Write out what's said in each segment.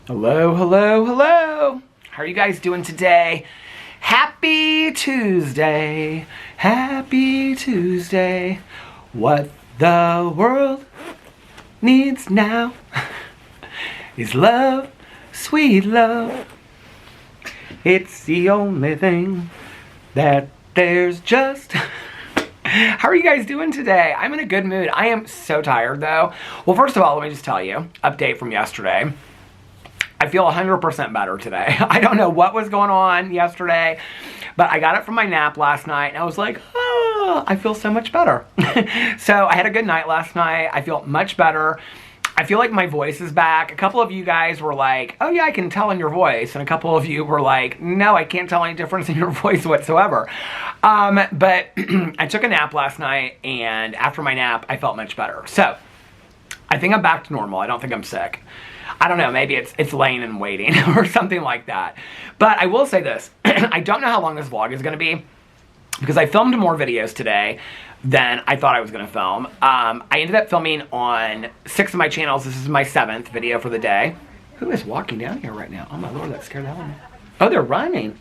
Hello, hello, hello. How are you guys doing today? Happy Tuesday. Happy Tuesday. What the world needs now is love, sweet love. It's the only thing that there's just... How are you guys doing today? I'm in a good mood. I am so tired though. Well, first of all, let me just tell you, update from yesterday. I feel 100% better today. I don't know what was going on yesterday, but I got up from my nap last night and I was like, oh, I feel so much better. So I had a good night last night. I feel much better. I feel like my voice is back. A couple of you guys were like, oh yeah, I can tell in your voice. And a couple of you were like, no, I can't tell any difference in your voice whatsoever. But I took a nap last night, and after my nap, I felt much better. So I think I'm back to normal. I don't think I'm sick. I don't know, maybe it's laying and waiting or something like that. But I will say this, I don't know how long this vlog is gonna be because I filmed more videos today than I thought I was gonna film. I ended up filming on 6 of my channels. This is my 7th video for the day. Who is walking down here right now? Oh my Lord, that scared the hell out of me. Oh, they're running.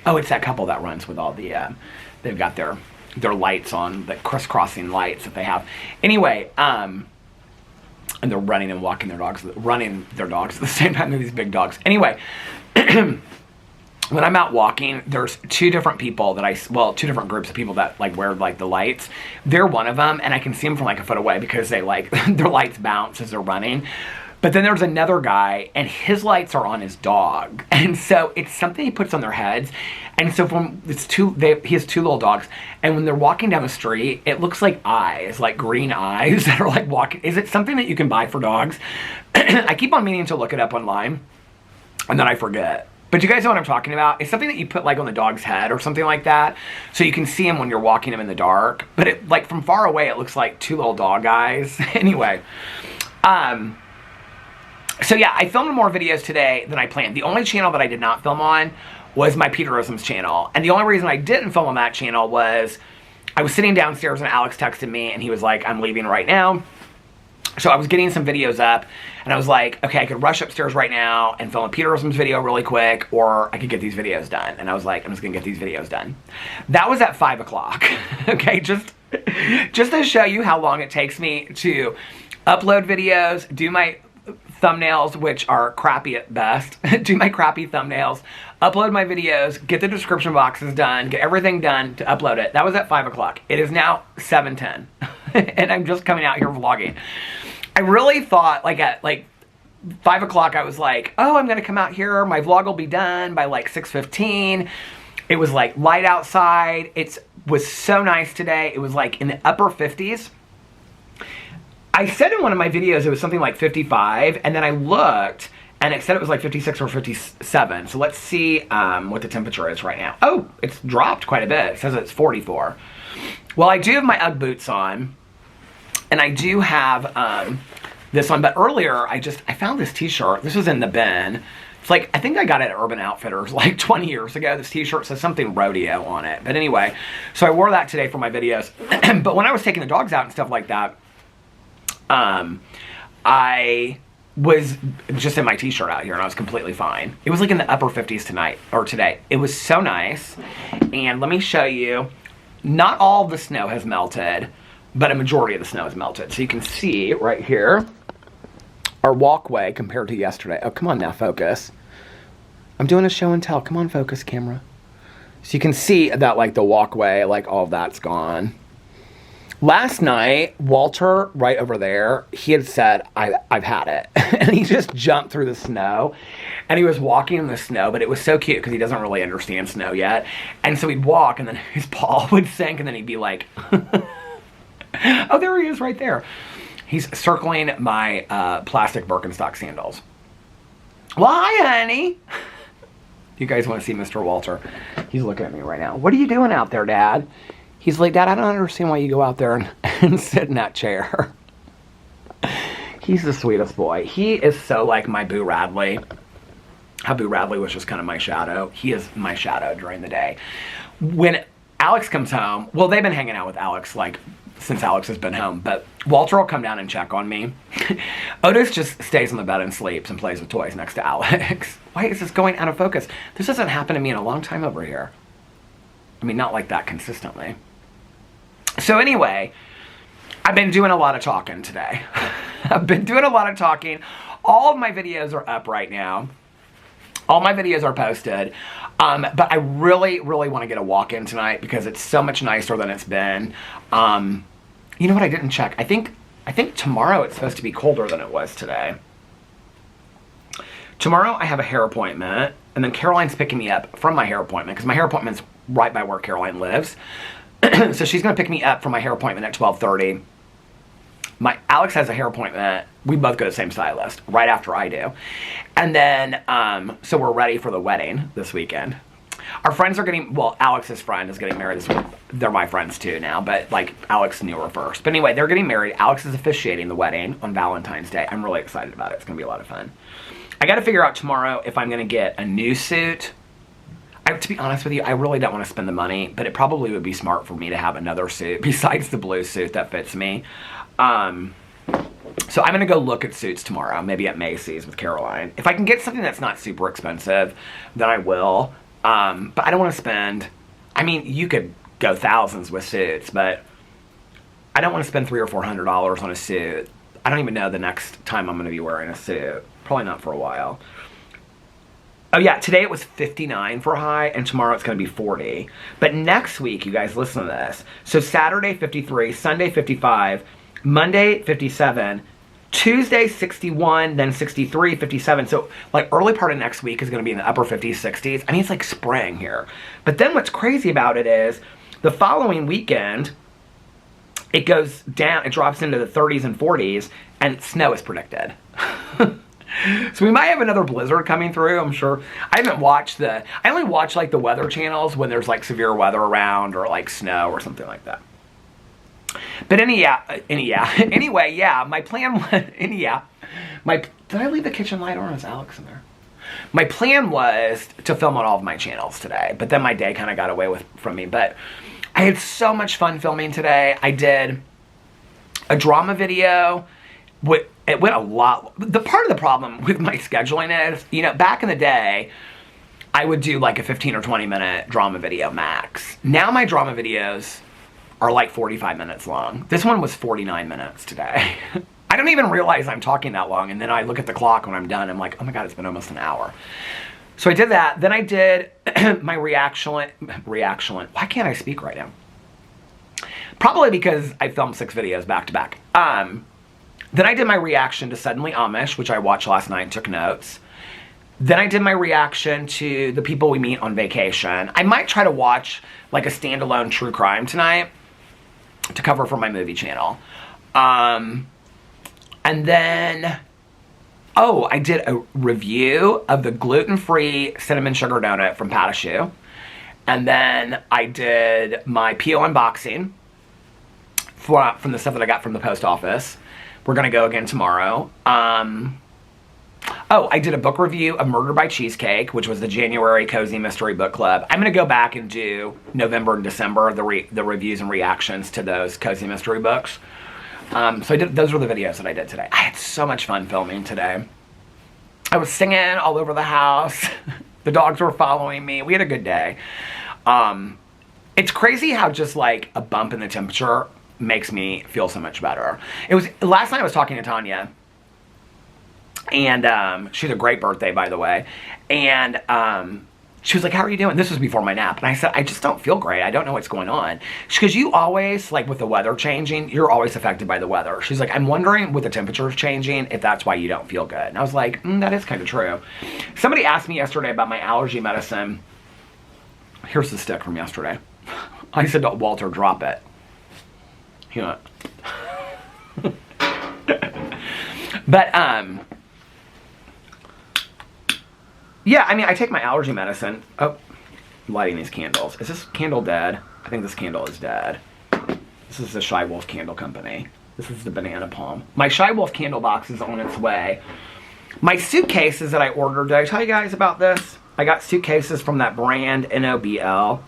Oh, it's that couple that runs with all the, they've got their lights on, the crisscrossing lights that they have. Anyway, and they're running and walking their dogs, running their dogs at the same time. They're these big dogs. Anyway, when I'm out walking, there's 2 different people that 2 different groups of people that like wear like the lights. They're one of them, and I can see them from like a foot away because they like, their lights bounce as they're running. But then there's another guy, and his lights are on his dog. And so it's something he puts on their heads. And so he has 2 little dogs. And when they're walking down the street, it looks like eyes, like green eyes that are like walking. Is it something that you can buy for dogs? I keep on meaning to look it up online, and then I forget. But you guys know what I'm talking about? It's something that you put like on the dog's head or something like that. So you can see him when you're walking him in the dark. But it like from far away, it looks like 2 little dog eyes. Anyway, so yeah, I filmed more videos today than I planned. The only channel that I did not film on was my Peterisms channel. And the only reason I didn't film on that channel was I was sitting downstairs and Alex texted me and he was like, I'm leaving right now. So I was getting some videos up and I was like, okay, I could rush upstairs right now and film a Peterisms video really quick, or I could get these videos done. And I was like, I'm just gonna get these videos done. That was at 5 o'clock, okay? Just to show you how long it takes me to upload videos, do my thumbnails, which are crappy at best, do my crappy thumbnails, upload my videos, get the description boxes done, get everything done to upload it. That was at 5 o'clock. It is now 7:10 and I'm just coming out here vlogging. I really thought like at like 5 o'clock I was like, oh, I'm gonna come out here, my vlog will be done by like 6:15. It was like light outside. It was so nice today. It was like in the upper 50s. I said in one of my videos it was something like 55, and then I looked, and it said it was like 56 or 57. So let's see what the temperature is right now. Oh, it's dropped quite a bit. It says it's 44. Well, I do have my Ugg boots on, and I do have this one. But earlier, I found this t-shirt. This was in the bin. It's like, I think I got it at Urban Outfitters like 20 years ago. This t-shirt says something rodeo on it. But anyway, so I wore that today for my videos. But when I was taking the dogs out and stuff like that, I was just in my t-shirt out here and I was completely fine. It was like in the upper 50s tonight, or today. It was so nice. And let me show you, not all of the snow has melted, but a majority of the snow has melted. So you can see right here, our walkway compared to yesterday. Oh, come on now, focus. I'm doing a show and tell. Come on, focus, camera. So you can see that like the walkway, like all of that's gone. Last night, Walter, right over there, he had said, I've had it. And he just jumped through the snow. And he was walking in the snow, but it was so cute because he doesn't really understand snow yet. And so he'd walk, and then his paw would sink, and then he'd be like, oh, there he is right there. He's circling my plastic Birkenstock sandals. Well, hi, honey. You guys want to see Mr. Walter? He's looking at me right now. What are you doing out there, Dad? He's like, Dad, I don't understand why you go out there and sit in that chair. He's the sweetest boy. He is so like my Boo Radley. How Boo Radley was just kind of my shadow. He is my shadow during the day. When Alex comes home, well, they've been hanging out with Alex like since Alex has been home, but Walter will come down and check on me. Otis just stays on the bed and sleeps and plays with toys next to Alex. Why is this going out of focus? This hasn't happened to me in a long time over here. I mean, not like that consistently. So anyway, I've been doing a lot of talking today. I've been doing a lot of talking. All of my videos are up right now. All my videos are posted. But I really, really want to get a walk in tonight because it's so much nicer than it's been. You know what I didn't check? I think tomorrow it's supposed to be colder than it was today. Tomorrow I have a hair appointment, and then Caroline's picking me up from my hair appointment because my hair appointment's right by where Caroline lives. So she's going to pick me up from my hair appointment at 12:30. Alex has a hair appointment. We both go to the same stylist right after I do. And then, so we're ready for the wedding this weekend. Our friends are getting, well, Alex's friend is getting married this week. They're my friends too now, but like Alex knew her first. But anyway, they're getting married. Alex is officiating the wedding on Valentine's Day. I'm really excited about it. It's going to be a lot of fun. I got to figure out tomorrow if I'm going to get a new suit. To be honest with you, I really don't want to spend the money, but it probably would be smart for me to have another suit besides the blue suit that fits me. So I'm going to go look at suits tomorrow, maybe at Macy's with Caroline. If I can get something that's not super expensive, then I will. But I don't want to spend, I mean, you could go thousands with suits, but I don't want to spend $300 or $400 on a suit. I don't even know the next time I'm going to be wearing a suit. Probably not for a while. Oh yeah, today it was 59 for a high, and tomorrow it's going to be 40. But next week, you guys, listen to this. So Saturday, 53, Sunday, 55, Monday, 57, Tuesday, 61, then 63, 57. So like early part of next week is going to be in the upper 50s, 60s. I mean, it's like spring here. But then what's crazy about it is the following weekend, it goes down, it drops into the 30s and 40s, and snow is predicted. So we might have another blizzard coming through, I'm sure. I only watch like the weather channels when there's like severe weather around or like snow or something like that. But anyway, yeah, my plan was, did I leave the kitchen light on or is Alex in there? My plan was to film on all of my channels today, but then my day kind of got away from me. But I had so much fun filming today. I did a drama video. It went a lot. The part of the problem with my scheduling is, you know, back in the day, I would do like a 15 or 20 minute drama video max. Now my drama videos are like 45 minutes long. This one was 49 minutes today. I don't even realize I'm talking that long, and then I look at the clock when I'm done. I'm like, oh my God, it's been almost an hour. So I did that. Then I did my reaction. Why can't I speak right now? Probably because I filmed 6 videos back to back. Then I did my reaction to Suddenly Amish, which I watched last night and took notes. Then I did my reaction to The People We Meet on Vacation. I might try to watch like a standalone true crime tonight to cover for my movie channel. And then, I did a review of the gluten-free cinnamon sugar donut from Patashu. And then I did my PO unboxing from the stuff that I got from the post office. We're going to go again tomorrow. I did a book review of Murder by Cheesecake, which was the January Cozy Mystery Book Club. I'm going to go back and do November and December, the reviews and reactions to those Cozy Mystery books. So those were the videos that I did today. I had so much fun filming today. I was singing all over the house. The dogs were following me. We had a good day. It's crazy how just like a bump in the temperature makes me feel so much better. Last night I was talking to Tanya, and she had a great birthday, by the way, and she was like, how are you doing? This was before my nap, and I said, I just don't feel great. I don't know what's going on. Because you always, like with the weather changing, you're always affected by the weather. She's like, I'm wondering with the temperatures changing if that's why you don't feel good. And I was like, that is kind of true. Somebody asked me yesterday about my allergy medicine. Here's the stick from yesterday. I said, Walter, drop it. He went. But, yeah, I mean, I take my allergy medicine. Oh, I'm lighting these candles. Is this candle dead? I think this candle is dead. This is the Shy Wolf Candle Company. This is the banana palm. My Shy Wolf candle box is on its way. My suitcases that I ordered, did I tell you guys about this? I got suitcases from that brand, NOBL.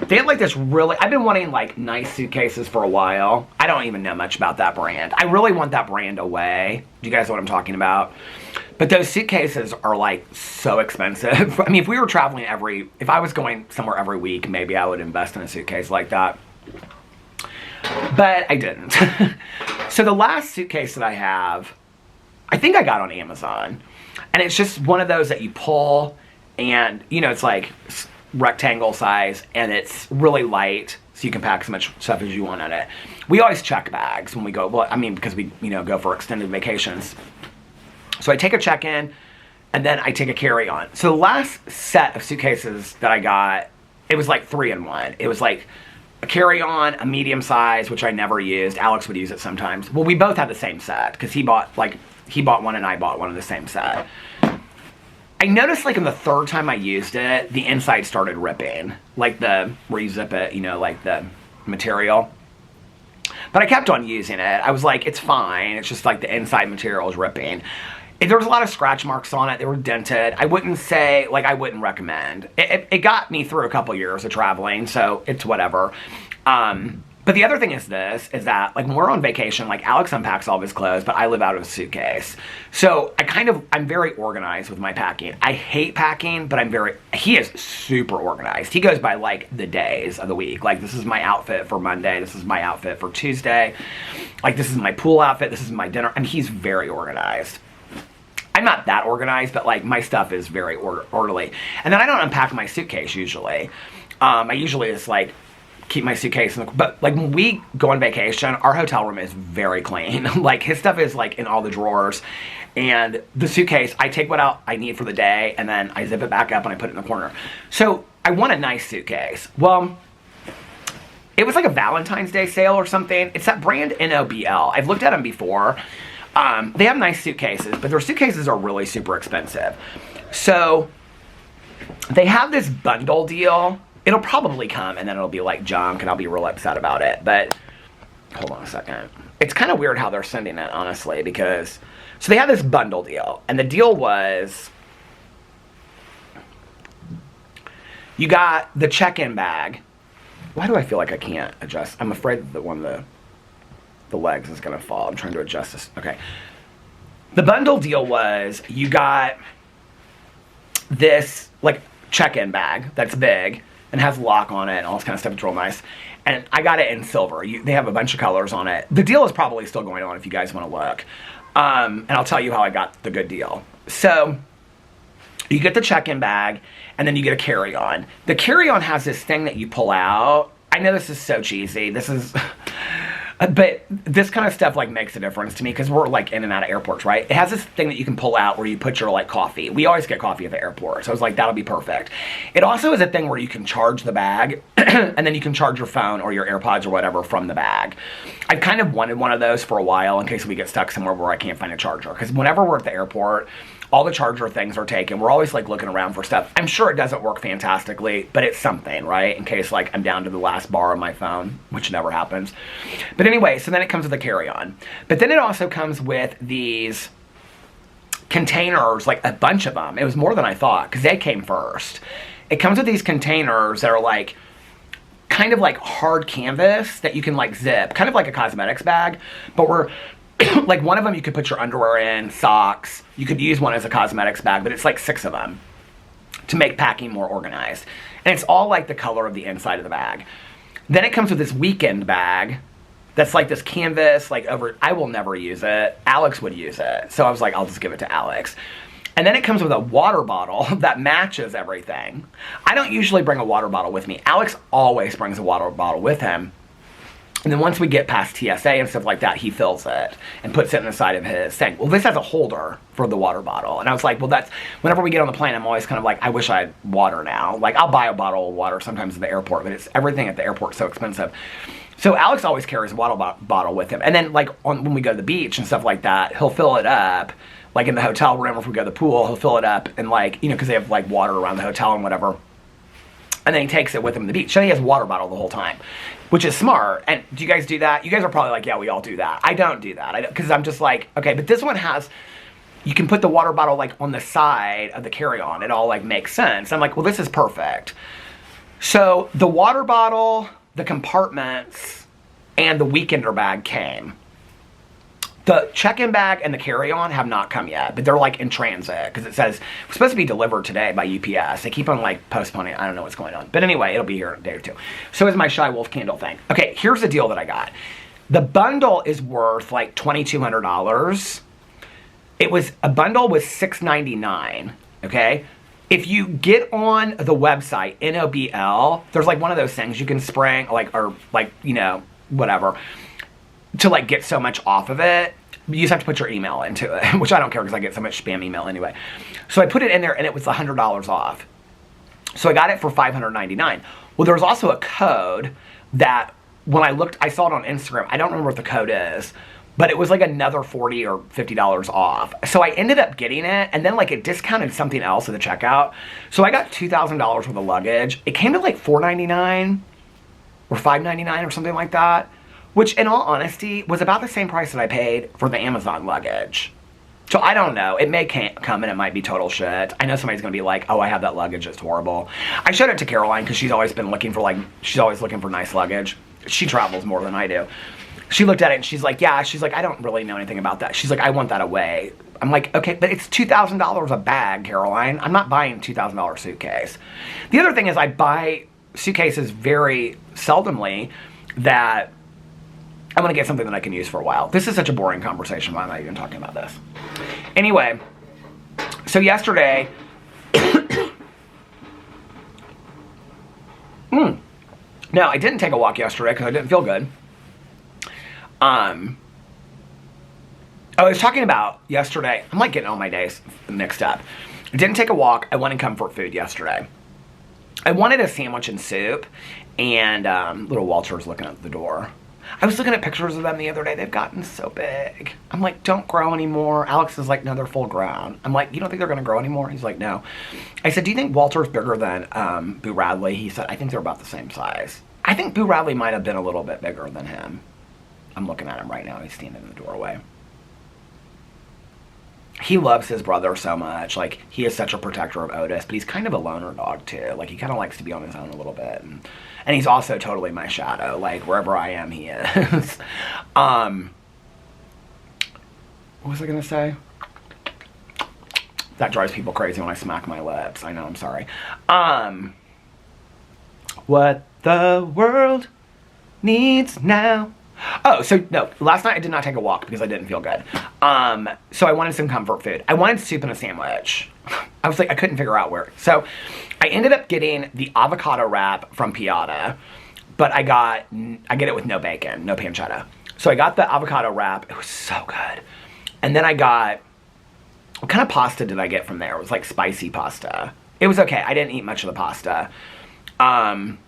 They had like this really, I've been wanting like nice suitcases for a while. I don't even know much about that brand. I really want that brand away. Do you guys know what I'm talking about? But those suitcases are like so expensive. I mean, if we were traveling if I was going somewhere every week, maybe I would invest in a suitcase like that. But I didn't. So the last suitcase that I have, I think I got on Amazon. And it's just one of those that you pull and, you know, it's like rectangle size and it's really light. So you can pack as much stuff as you want in it. We always check bags when we go, well, I mean, because we, you know, go for extended vacations. So I take a check-in and then I take a carry-on. So the last set of suitcases that I got, it was like 3-in-1. It was like a carry-on, a medium size, which I never used. Alex would use it sometimes. Well, we both had the same set because he bought one and I bought one of the same set. I noticed like in the third time I used it, the inside started ripping. Like where you zip it, you know, like the material. But I kept on using it. I was like, it's fine. It's just like the inside material is ripping. There was a lot of scratch marks on it. They were dented. I wouldn't say, like, I wouldn't recommend. It got me through a couple years of traveling, so it's whatever. But the other thing is that, like, when we're on vacation, like, Alex unpacks all of his clothes, but I live out of a suitcase. So I'm very organized with my packing. I hate packing, but he is super organized. He goes by, like, the days of the week. Like, this is my outfit for Monday. This is my outfit for Tuesday. Like, this is my pool outfit. This is my dinner. I mean, he's very organized. I'm not that organized, but like my stuff is very orderly. And then I don't unpack my suitcase usually. I usually just like keep my suitcase but like when we go on vacation, our hotel room is very clean. Like his stuff is like in all the drawers. And the suitcase, I take what I need for the day and then I zip it back up and I put it in the corner. So I want a nice suitcase. Well, it was like a Valentine's Day sale or something. It's that brand NOBL. I've looked at them before. They have nice suitcases, but their suitcases are really super expensive. So they have this bundle deal. It'll probably come and then it'll be like junk and I'll be real upset about it. But hold on a second. It's kind of weird how they're sending it, honestly, because so they have this bundle deal. And the deal was you got the check-in bag. Why do I feel like I can't adjust? I'm afraid that the legs is going to fall. I'm trying to adjust this. Okay. The bundle deal was you got this like check-in bag that's big and has a lock on it and all this kind of stuff. It's real nice. And I got it in silver. They have a bunch of colors on it. The deal is probably still going on if you guys want to look. And I'll tell you how I got the good deal. So you get the check-in bag and then you get a carry-on. The carry-on has this thing that you pull out. I know this is so cheesy. This is... But this kind of stuff like makes a difference to me because we're like in and out of airports, right? It has this thing that you can pull out where you put your like coffee. We always get coffee at the airport. So I was like, that'll be perfect. It also is a thing where you can charge the bag and then you can charge your phone or your AirPods or whatever from the bag. I've kind of wanted one of those for a while in case we get stuck somewhere where I can't find a charger. Because whenever we're at the airport, all the charger things are taken. We're always like looking around for stuff. I'm sure it doesn't work fantastically, but it's something, right? In case like I'm down to the last bar on my phone, which never happens. But anyway, so then it comes with a carry-on. But then it also comes with these containers, like a bunch of them. It was more than I thought because they came first. It comes with these containers that are like kind of like hard canvas that you can like zip, kind of like a cosmetics bag, but we're like one of them you could put your underwear in, socks. You could use one as a cosmetics bag, but it's like 6 of them to make packing more organized. And it's all like the color of the inside of the bag. Then it comes with this weekend bag that's like this canvas, like I will never use it. Alex would use it. So I was like, I'll just give it to Alex. And then it comes with a water bottle that matches everything. I don't usually bring a water bottle with me. Alex always brings a water bottle with him. And then once we get past TSA and stuff like that, he fills it and puts it in the side of his thing. Well, this has a holder for the water bottle. And I was like, well, whenever we get on the plane, I'm always kind of like, I wish I had water now. Like, I'll buy a bottle of water sometimes at the airport, but everything at the airport's so expensive. So Alex always carries a water bottle with him. And then, like, when we go to the beach and stuff like that, he'll fill it up. Like, in the hotel room, or if we go to the pool, he'll fill it up. And, like, you know, because they have, like, water around the hotel and whatever. And then he takes it with him to the beach. So he has a water bottle the whole time, which is smart. And do you guys do that? You guys are probably like, yeah, we all do that. I don't do that. Because I'm just like, okay, but this one has, you can put the water bottle like on the side of the carry-on. It all like makes sense. I'm like, well, this is perfect. So the water bottle, the compartments, and the weekender bag came. The check-in bag and the carry-on have not come yet, but they're like in transit because it says it's supposed to be delivered today by UPS. They keep on like postponing. I don't know what's going on. But anyway, it'll be here in a day or two. So is my Shy Wolf candle thing. Okay, here's the deal that I got. The bundle is worth like $2,200. A bundle was $699, okay? If you get on the website, NOBL, there's like one of those things you can spring, whatever, to like get so much off of it. You just have to put your email into it, which I don't care because I get so much spam email anyway. So I put it in there and it was $100 off. So I got it for $599. Well, there was also a code that when I looked, I saw it on Instagram. I don't remember what the code is, but it was like another $40 or $50 off. So I ended up getting it, and then like it discounted something else at the checkout. So I got $2,000 worth of luggage. It came to like $499 or $599 or something like that, which in all honesty was about the same price that I paid for the Amazon luggage. So I don't know. It may come and it might be total shit. I know somebody's going to be like, oh, I have that luggage. It's horrible. I showed it to Caroline because she's always looking for nice luggage. She travels more than I do. She looked at it and she's like, yeah. She's like, I don't really know anything about that. She's like, I want that away. I'm like, okay, but it's $2,000 a bag, Caroline. I'm not buying a $2,000 suitcase. The other thing is I buy suitcases very seldomly that I'm going to get something that I can use for a while. This is such a boring conversation. Why am I even talking about this? Anyway, so yesterday, no, I didn't take a walk yesterday because I didn't feel good. I was talking about yesterday. I'm like getting all my days mixed up. I didn't take a walk. I went in comfort food yesterday. I wanted a sandwich and soup, and little Walter's looking at the door. I was looking at pictures of them the other day. They've gotten so big. I'm like, don't grow anymore. Alex is like, no, they're full grown. I'm like, you don't think they're going to grow anymore? He's like, no. I said, do you think Walter's bigger than Boo Radley? He said, I think they're about the same size. I think Boo Radley might have been a little bit bigger than him. I'm looking at him right now. He's standing in the doorway. He loves his brother so much. Like, he is such a protector of Otis, but he's kind of a loner dog, too. Like, he kind of likes to be on his own a little bit. And he's also totally my shadow. Like, wherever I am, he is. What was I going to say? That drives people crazy when I smack my lips. I know, I'm sorry. What the world needs now. Oh, so no, last night I did not take a walk because I didn't feel good. So I wanted some comfort food. I wanted soup and a sandwich. I was like, I couldn't figure out where. So I ended up getting the avocado wrap from Piata, but I get it with no bacon, no pancetta. So I got the avocado wrap. It was so good. And then I got, what kind of pasta did I get from there? It was like spicy pasta. It was okay. I didn't eat much of the pasta. And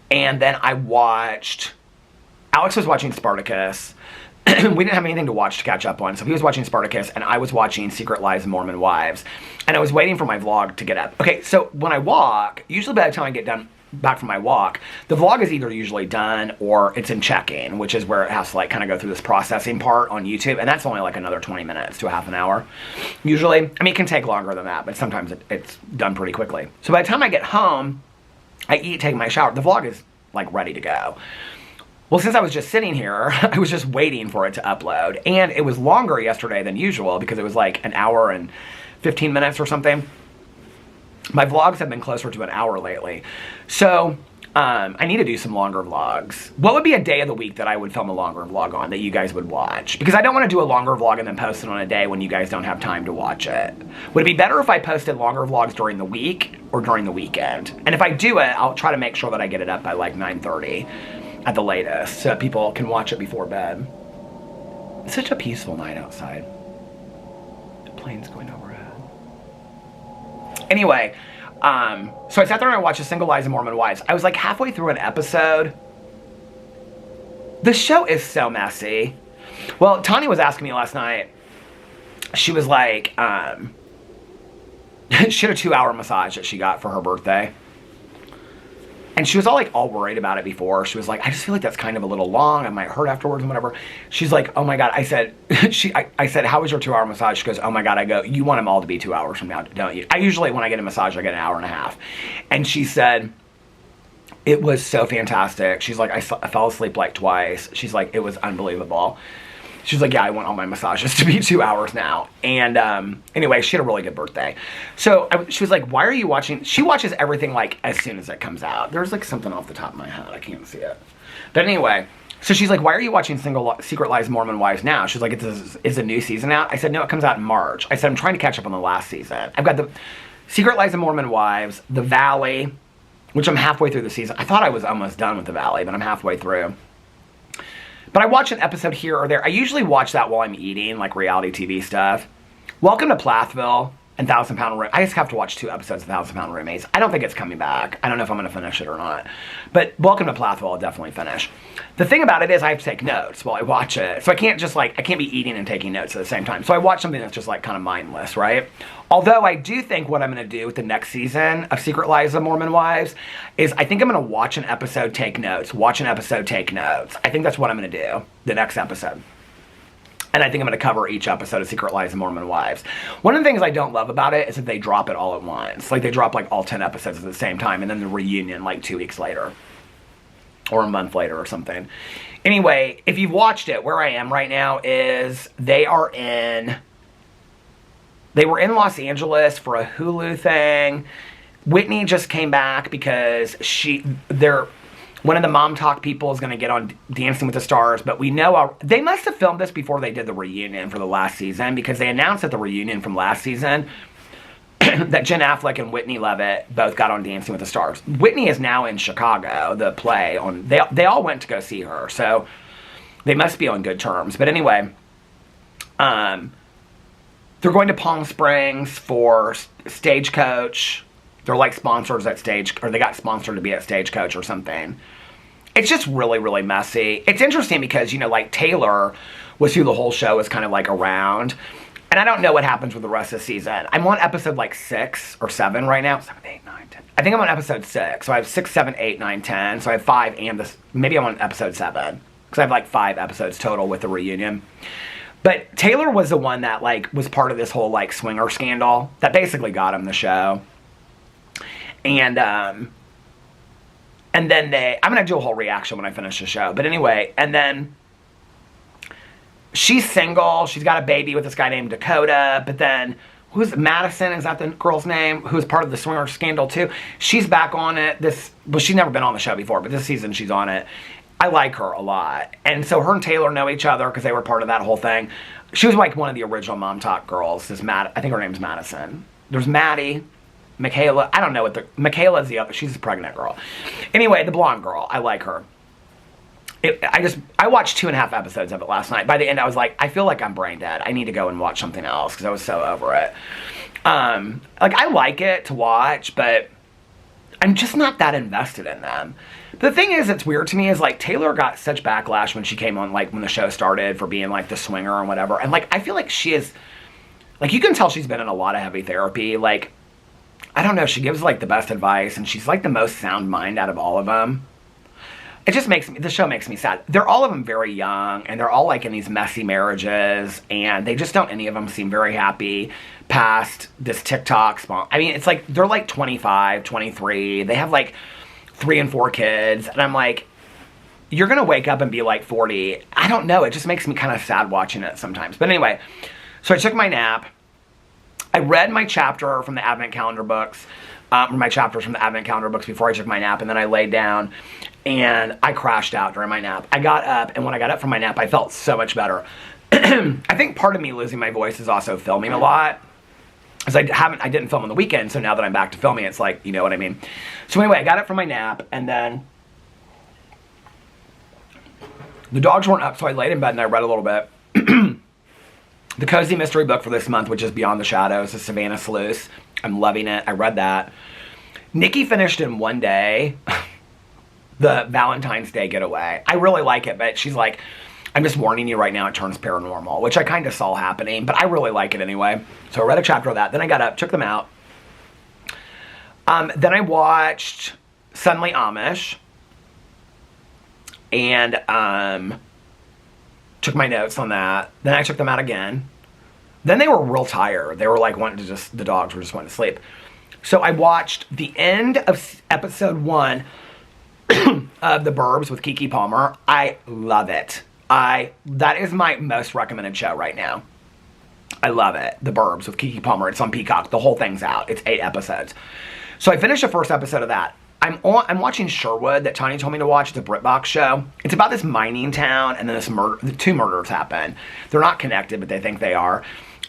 then Alex was watching Spartacus. We didn't have anything to watch to catch up on, so he was watching Spartacus, and I was watching Secret Lives of Mormon Wives. And I was waiting for my vlog to get up. Okay, so when I walk, usually by the time I get back from my walk, the vlog is either usually done or it's in check-in, which is where it has to like kind of go through this processing part on YouTube, and that's only like another 20 minutes to a half an hour. Usually, I mean, it can take longer than that, but sometimes it's done pretty quickly. So by the time I get home, I eat, take my shower, the vlog is like ready to go. Well, since I was just sitting here, I was just waiting for it to upload. And it was longer yesterday than usual because it was like an hour and 15 minutes or something. My vlogs have been closer to an hour lately. So I need to do some longer vlogs. What would be a day of the week that I would film a longer vlog on that you guys would watch? Because I don't want to do a longer vlog and then post it on a day when you guys don't have time to watch it. Would it be better if I posted longer vlogs during the week or during the weekend? And if I do it, I'll try to make sure that I get it up by like 9:30. At the latest, so that people can watch it before bed. It's such a peaceful night outside. The plane's going overhead. Anyway, so I sat there and I watched The Single Lives of Mormon Wives. I was like halfway through an episode. The show is so messy. Well, Tanya was asking me last night. She was like, she had a 2-hour massage that she got for her birthday. And she was all worried about it before. She was like, I just feel like that's kind of a little long. It might hurt afterwards and whatever. She's like, oh my God. I said, I said, how was your 2-hour massage? She goes, oh my God. I go, you want them all to be 2 hours from now, don't you? I usually, when I get a massage, I get an hour and a half. And she said, It was so fantastic. She's like, I fell asleep like twice. She's like, it was unbelievable. She's like, yeah, I want all my massages to be 2 hours now. And anyway, she had a really good birthday. So she was like, why are you watching? She watches everything like as soon as it comes out. There's like something off the top of my head. I can't see it. But anyway, so she's like, why are you watching Secret Lies of Mormon Wives now? She's like, is a new season out? I said, no, it comes out in March. I said, I'm trying to catch up on the last season. I've got the Secret Lies of Mormon Wives, The Valley, which I'm halfway through the season. I thought I was almost done with The Valley, but I'm halfway through. But I watch an episode here or there. I usually watch that while I'm eating, like reality TV stuff. Welcome to Plathville and 1,000 Pound Room. I just have to watch 2 episodes of 1,000 Pound Roommates. I don't think it's coming back. I don't know if I'm going to finish it or not. But Welcome to Plathville, I'll definitely finish. The thing about it is I have to take notes while I watch it. So I can't just like, I can't be eating and taking notes at the same time. So I watch something that's just like kind of mindless, right? Although I do think what I'm going to do with the next season of Secret Lies of Mormon Wives is I think I'm going to watch an episode, take notes. Watch an episode, take notes. I think that's what I'm going to do the next episode. And I think I'm going to cover each episode of Secret Lies of Mormon Wives. One of the things I don't love about it is that they drop it all at once. Like, they drop, like, all 10 episodes at the same time, and then the reunion, like, 2 weeks later. Or a month later or something. Anyway, if you've watched it, where I am right now is they were in Los Angeles for a Hulu thing. Whitney just came back because one of the Mom Talk people is going to get on Dancing with the Stars, but we know they must have filmed this before they did the reunion for the last season, because they announced at the reunion from last season that Jen Affleck and Whitney Levitt both got on Dancing with the Stars. Whitney is now in Chicago, the play. They all went to go see her, so they must be on good terms. But anyway, they're going to Palm Springs for Stagecoach. They're like sponsors at or they got sponsored to be at Stagecoach or something. It's just really, really messy. It's interesting because, you know, like Taylor was who the whole show is kind of like around. And I don't know what happens with the rest of the season. I'm on episode like 6 or 7 right now. 7, 8, 9, 10. I think I'm on episode 6. So I have 6, 7, 8, 9, 10. So I have 5 and this. Maybe I'm on episode 7. Because I have like 5 episodes total with the reunion. But Taylor was the one that like was part of this whole like swinger scandal that basically got him the show. And then I'm going to do a whole reaction when I finish the show. But anyway, and then she's single. She's got a baby with this guy named Dakota. But then, who's Madison? Is that the girl's name? Who's part of the swinger scandal too? She's back on it. She's never been on the show before, but this season she's on it. I like her a lot. And so her and Taylor know each other because they were part of that whole thing. She was like one of the original Mom Talk girls. I think her name's Madison. There's Maddie. Michaela, I don't know Michaela's the other, she's a pregnant girl. Anyway, the blonde girl, I like her. I watched 2.5 episodes of it last night. By the end, I was like, I feel like I'm brain dead. I need to go and watch something else because I was so over it. Like, I like it to watch, but I'm just not that invested in them. The thing is, it's weird to me is like Taylor got such backlash when she came on, like when the show started for being like the swinger and whatever. And like, I feel like she is, like, you can tell she's been in a lot of heavy therapy. Like, I don't know, she gives like the best advice and she's like the most sound mind out of all of them. It just the show makes me sad. They're all of them very young and they're all like in these messy marriages and they just don't, any of them seem very happy past this TikTok. I mean, it's like, they're like 25, 23. They have like 3 and 4 kids. And I'm like, you're going to wake up and be like 40. I don't know. It just makes me kind of sad watching it sometimes. But anyway, so I took my nap. I read my chapter from the Advent Calendar books, my chapters from the Advent Calendar books before I took my nap, and then I laid down, and I crashed out during my nap. I got up, and when I got up from my nap, I felt so much better. I think part of me losing my voice is also filming a lot, because I didn't film on the weekend, so now that I'm back to filming, it's like, you know what I mean. So anyway, I got up from my nap, and then the dogs weren't up, so I laid in bed and I read a little bit. The cozy mystery book for this month, which is Beyond the Shadows, is Savannah Sluice. I'm loving it. I read that. Nikki finished in one day the Valentine's Day Getaway. I really like it, but she's like, I'm just warning you right now, it turns paranormal, which I kind of saw happening, but I really like it anyway. So I read a chapter of that. Then I got up, took them out. Then I watched Suddenly Amish. And took my notes on that. Then I took them out again. Then they were real tired. They were like wanting to the dogs were just wanting to sleep. So I watched the end of episode 1 of The Burbs with Keke Palmer. I love it. That is my most recommended show right now. I love it. The Burbs with Keke Palmer. It's on Peacock. The whole thing's out. It's 8 episodes. So I finished the first episode of that. I'm watching Sherwood that Tanya told me to watch, the BritBox show. It's about this mining town, and then the 2 murders happen. They're not connected, but they think they are.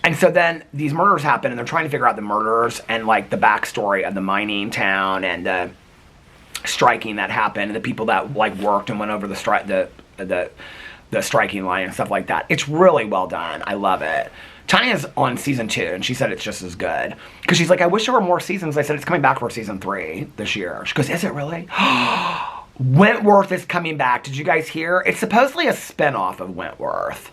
And so then these murders happen, and they're trying to figure out the murders and like the backstory of the mining town and the striking that happened, and the people that like worked and went over the striking line and stuff like that. It's really well done. I love it. Tanya's on season 2, and she said it's just as good. Because she's like, I wish there were more seasons. I said, it's coming back for season 3 this year. She goes, is it really? Wentworth is coming back. Did you guys hear? It's supposedly a spinoff of Wentworth.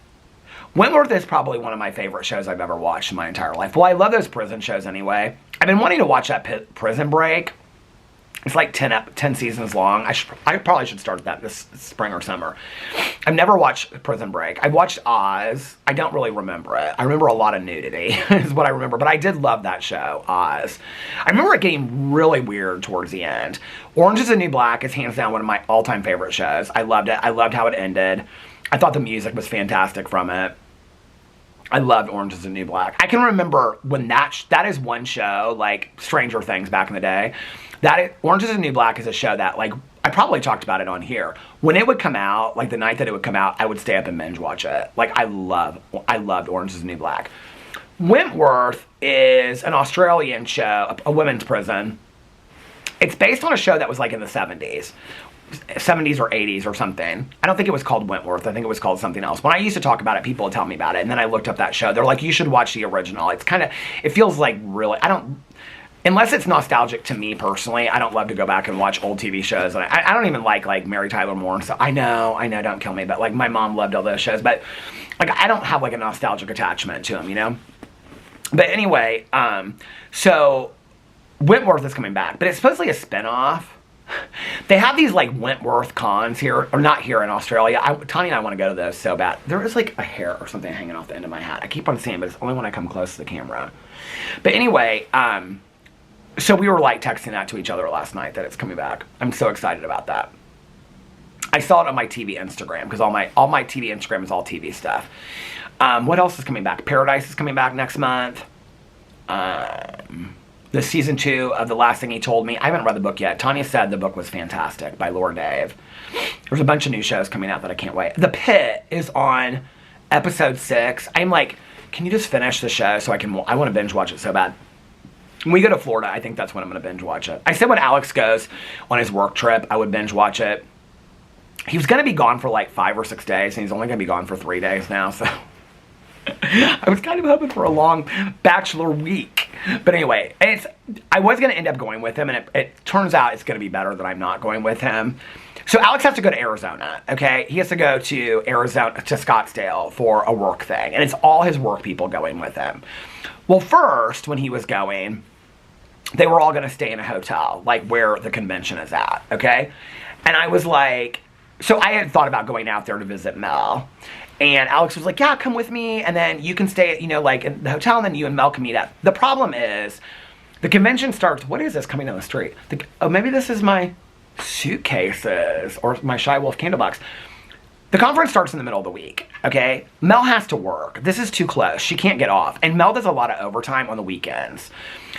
Wentworth is probably one of my favorite shows I've ever watched in my entire life. Well, I love those prison shows anyway. I've been wanting to watch that Prison Break. It's like 10 seasons long. I probably should start that this spring or summer. I've never watched Prison Break. I watched Oz. I don't really remember it. I remember a lot of nudity is what I remember. But I did love that show, Oz. I remember it getting really weird towards the end. Orange is the New Black is hands down one of my all-time favorite shows. I loved it. I loved how it ended. I thought the music was fantastic from it. I loved Orange is the New Black. I can remember when that is one show, like Stranger Things back in the day. Orange is the New Black is a show that, like, I probably talked about it on here. When it would come out, like the night that it would come out, I would stay up and binge watch it. Like, I loved Orange is the New Black. Wentworth is an Australian show, a women's prison. It's based on a show that was like in the 70s or 80s or something. I don't think it was called Wentworth. I think it was called something else. When I used to talk about it, people would tell me about it. And then I looked up that show. They're like, you should watch the original. It feels like really, unless it's nostalgic to me personally, I don't love to go back and watch old TV shows. And I don't even like Mary Tyler Moore and stuff. I know, don't kill me. But like my mom loved all those shows. But like I don't have like a nostalgic attachment to them, you know? But anyway, so Wentworth is coming back. But it's supposedly a spinoff. They have these like Wentworth cons here, or not here in Australia. Tanya and I want to go to those so bad. There is like a hair or something hanging off the end of my hat. I keep on seeing it, but it's only when I come close to the camera. But anyway, so we were like texting that to each other last night that it's coming back. I'm so excited about that. I saw it on my TV Instagram because all my TV Instagram is all TV stuff. What else is coming back? Paradise is coming back next month. The season 2 of The Last Thing He Told Me. I haven't read the book yet. Tanya said the book was fantastic by Laura Dave. There's a bunch of new shows coming out that I can't wait. The Pit is on episode 6. I'm like, can you just finish the show so I want to binge watch it so bad. When we go to Florida, I think that's when I'm going to binge watch it. I said when Alex goes on his work trip, I would binge watch it. He was going to be gone for like 5 or 6 days, and he's only going to be gone for 3 days now, so I was kind of hoping for a long bachelor week. But anyway, I was going to end up going with him, and it turns out it's going to be better that I'm not going with him. So Alex has to go to Arizona, okay? He has to go to Arizona, to Scottsdale for a work thing, and it's all his work people going with him. Well, first, when he was going, they were all going to stay in a hotel, like where the convention is at, okay? And I was like, so I had thought about going out there to visit Mel. And Alex was like, yeah, come with me, and then you can stay at, like, in the hotel, and then you and Mel can meet up. The problem is, the convention starts, what is this coming down the street? Maybe this is my suitcases, or my Shy Wolf candle box. The conference starts in the middle of the week, okay? Mel has to work. This is too close. She can't get off. And Mel does a lot of overtime on the weekends.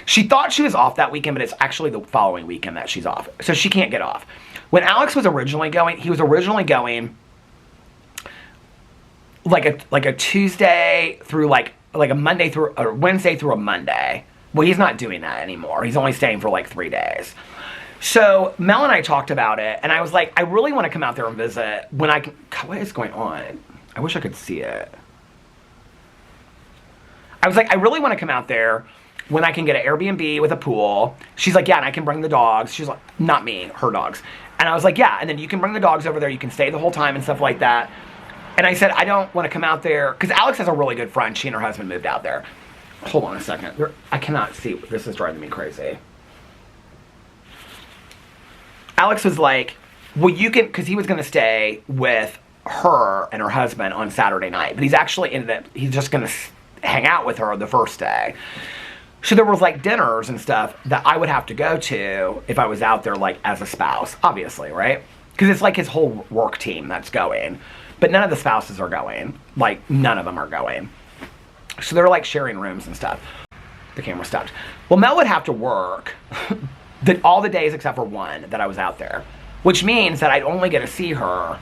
She thought she was off that weekend, but it's actually the following weekend that she's off. So she can't get off. When Alex was originally going, he was originally going like a Tuesday through like a Monday through, or Wednesday through a Monday. Well, he's not doing that anymore. He's only staying for like 3 days. So Mel and I talked about it, and I was like, I really want to come out there and visit when I can. God, what is going on? I wish I could see it. I was like, I really want to come out there when I can get an Airbnb with a pool. She's like, yeah, and I can bring the dogs. She's like, not me, her dogs. And I was like, yeah, and then you can bring the dogs over there. You can stay the whole time and stuff like that. And I said, I don't want to come out there, because Alex has a really good friend. She and her husband moved out there. Hold on a second. I cannot see. This is driving me crazy. Alex was like, well, you can, because he was going to stay with her and her husband on Saturday night. But he's actually he's just going to hang out with her the first day. So there was like dinners and stuff that I would have to go to if I was out there like as a spouse, obviously, right? Because it's like his whole work team that's going. But none of the spouses are going. Like, none of them are going. So they're like sharing rooms and stuff. The camera stopped. Well, Mel would have to work all the days except for one that I was out there. Which means that I'd only get to see her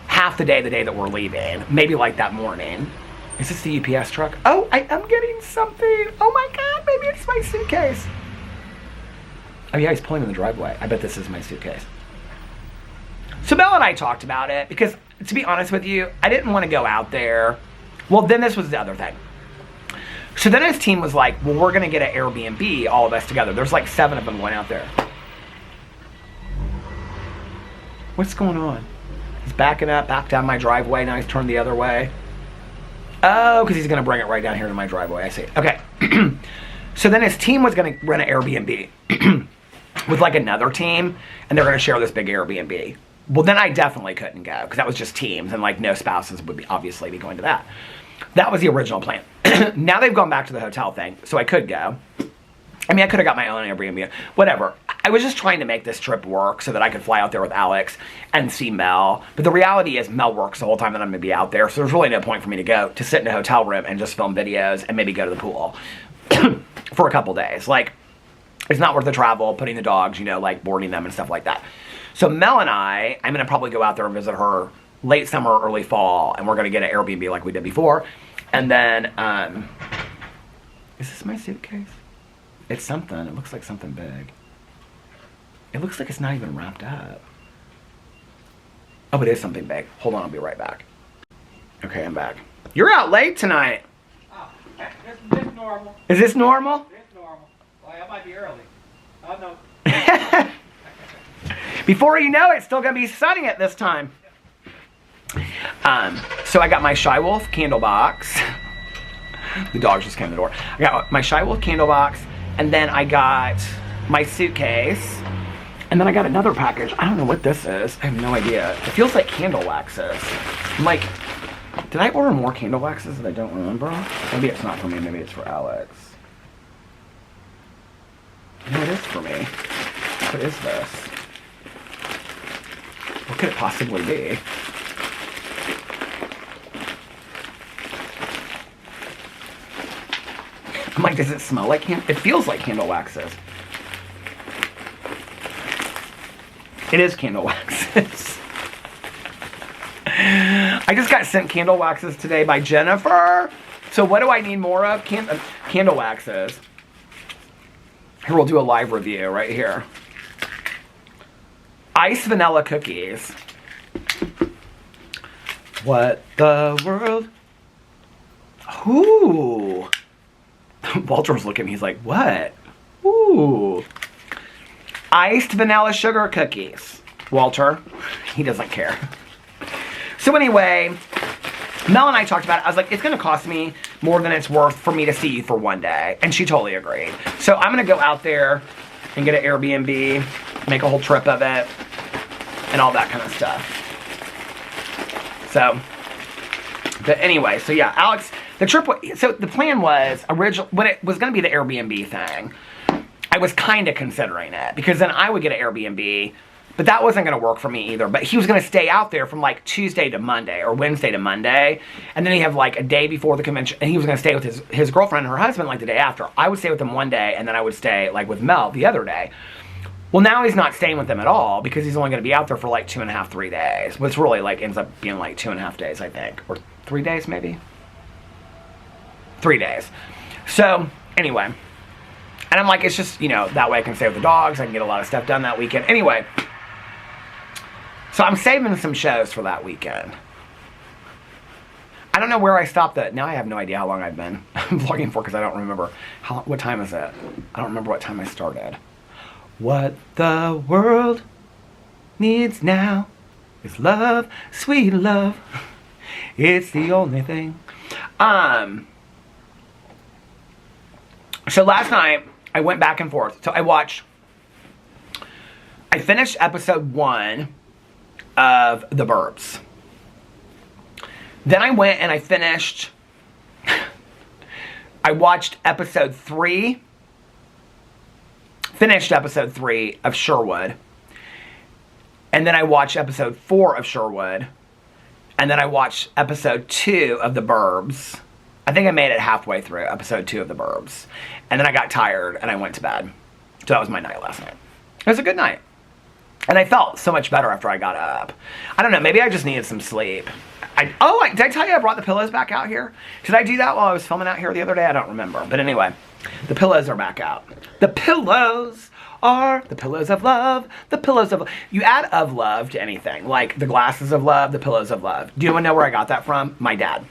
half the day that we're leaving. Maybe like that morning. Is this the UPS truck? Oh, I am getting something. Oh my God, maybe it's my suitcase. Oh yeah, he's pulling in the driveway. I bet this is my suitcase. So Mel and I talked about it because, to be honest with you, I didn't want to go out there. Well, then this was the other thing. So then his team was like, well, we're going to get an Airbnb, all of us together. There's like 7 of them going out there. What's going on? He's backing up, back down my driveway. Now he's turned the other way. Oh, because he's going to bring it right down here to my driveway. I see. Okay. So then his team was going to rent an Airbnb with like another team, and they're going to share this big Airbnb. Well, then I definitely couldn't go because that was just teams, and like no spouses would obviously be going to that. That was the original plan. Now they've gone back to the hotel thing, so I could go. I mean, I could have got my own Airbnb, whatever. I was just trying to make this trip work so that I could fly out there with Alex and see Mel. But the reality is Mel works the whole time that I'm going to be out there, so there's really no point for me to go to sit in a hotel room and just film videos and maybe go to the pool for a couple days. Like, it's not worth the travel, putting the dogs, you know, like boarding them and stuff like that. So Mel and I'm going to probably go out there and visit her late summer, early fall, and we're going to get an Airbnb like we did before. And then, is this my suitcase? It's something. It looks like something big. It looks like it's not even wrapped up. Oh, it is something big. Hold on, I'll be right back. Okay, I'm back. You're out late tonight. Oh, this is normal. Is this normal? It's normal. Well, I might be early. Oh, no. Before you know it, it's still going to be sunny at this time. So I got my Shy Wolf candle box. The dog just came to the door. I got my Shy Wolf candle box, and then I got my suitcase, and then I got another package. I don't know what this is. I have no idea. It feels like candle waxes. I'm like, did I order more candle waxes that I don't remember? Maybe it's not for me. Maybe it's for Alex. No, it is for me. What is this? What could it possibly be? I'm like, does it smell like candle? It feels like candle waxes. It is candle waxes. I just got sent candle waxes today by Jennifer. So what do I need more of? Candle waxes. Here, we'll do a live review right here. Iced vanilla cookies. What the world? Ooh. Walter's looking at me. He's like, what? Ooh. Iced vanilla sugar cookies. Walter, he doesn't care. So anyway, Mel and I talked about it. I was like, it's going to cost me more than it's worth for me to see you for one day. And she totally agreed. So I'm going to go out there and get an Airbnb, make a whole trip of it, and all that kind of stuff. So, but anyway, so yeah, Alex, the trip, so the plan was, when it was going to be the Airbnb thing, I was kind of considering it, because then I would get an Airbnb, but that wasn't going to work for me either. But he was going to stay out there from like Tuesday to Monday, or Wednesday to Monday, and then he'd have like a day before the convention, and he was going to stay with his girlfriend and her husband like the day after. I would stay with them one day, and then I would stay like with Mel the other day. Well, now he's not staying with them at all, because he's only going to be out there for like 2.5, 3 days. Which really like ends up being like 2.5 days, I think. Or 3 days, maybe? 3 days. So, anyway. And I'm like, it's just, you know, that way I can stay with the dogs. I can get a lot of stuff done that weekend. Anyway. So I'm saving some shows for that weekend. I don't know where I stopped at. Now I have no idea how long I've been vlogging for, because I don't remember. What time is it? I don't remember what time I started. What the world needs now is love, sweet love. It's the only thing. So last night, I went back and forth. So I finished episode 1 of The Burbs. Then I went and I watched episode 3 finished episode 3 of Sherwood. And then I watched episode 4 of Sherwood. And then I watched episode 2 of The Burbs. I think I made it halfway through episode 2 of The Burbs. And then I got tired and I went to bed. So that was my night last night. It was a good night. And I felt so much better after I got up. I don't know, maybe I just needed some sleep. Did I tell you I brought the pillows back out here? Did I do that while I was filming out here the other day? I don't remember. But anyway, the pillows are back out. The pillows are the pillows of love. The pillows of love. You add of love to anything. Like the glasses of love, the pillows of love. Do you want to know where I got that from? My dad.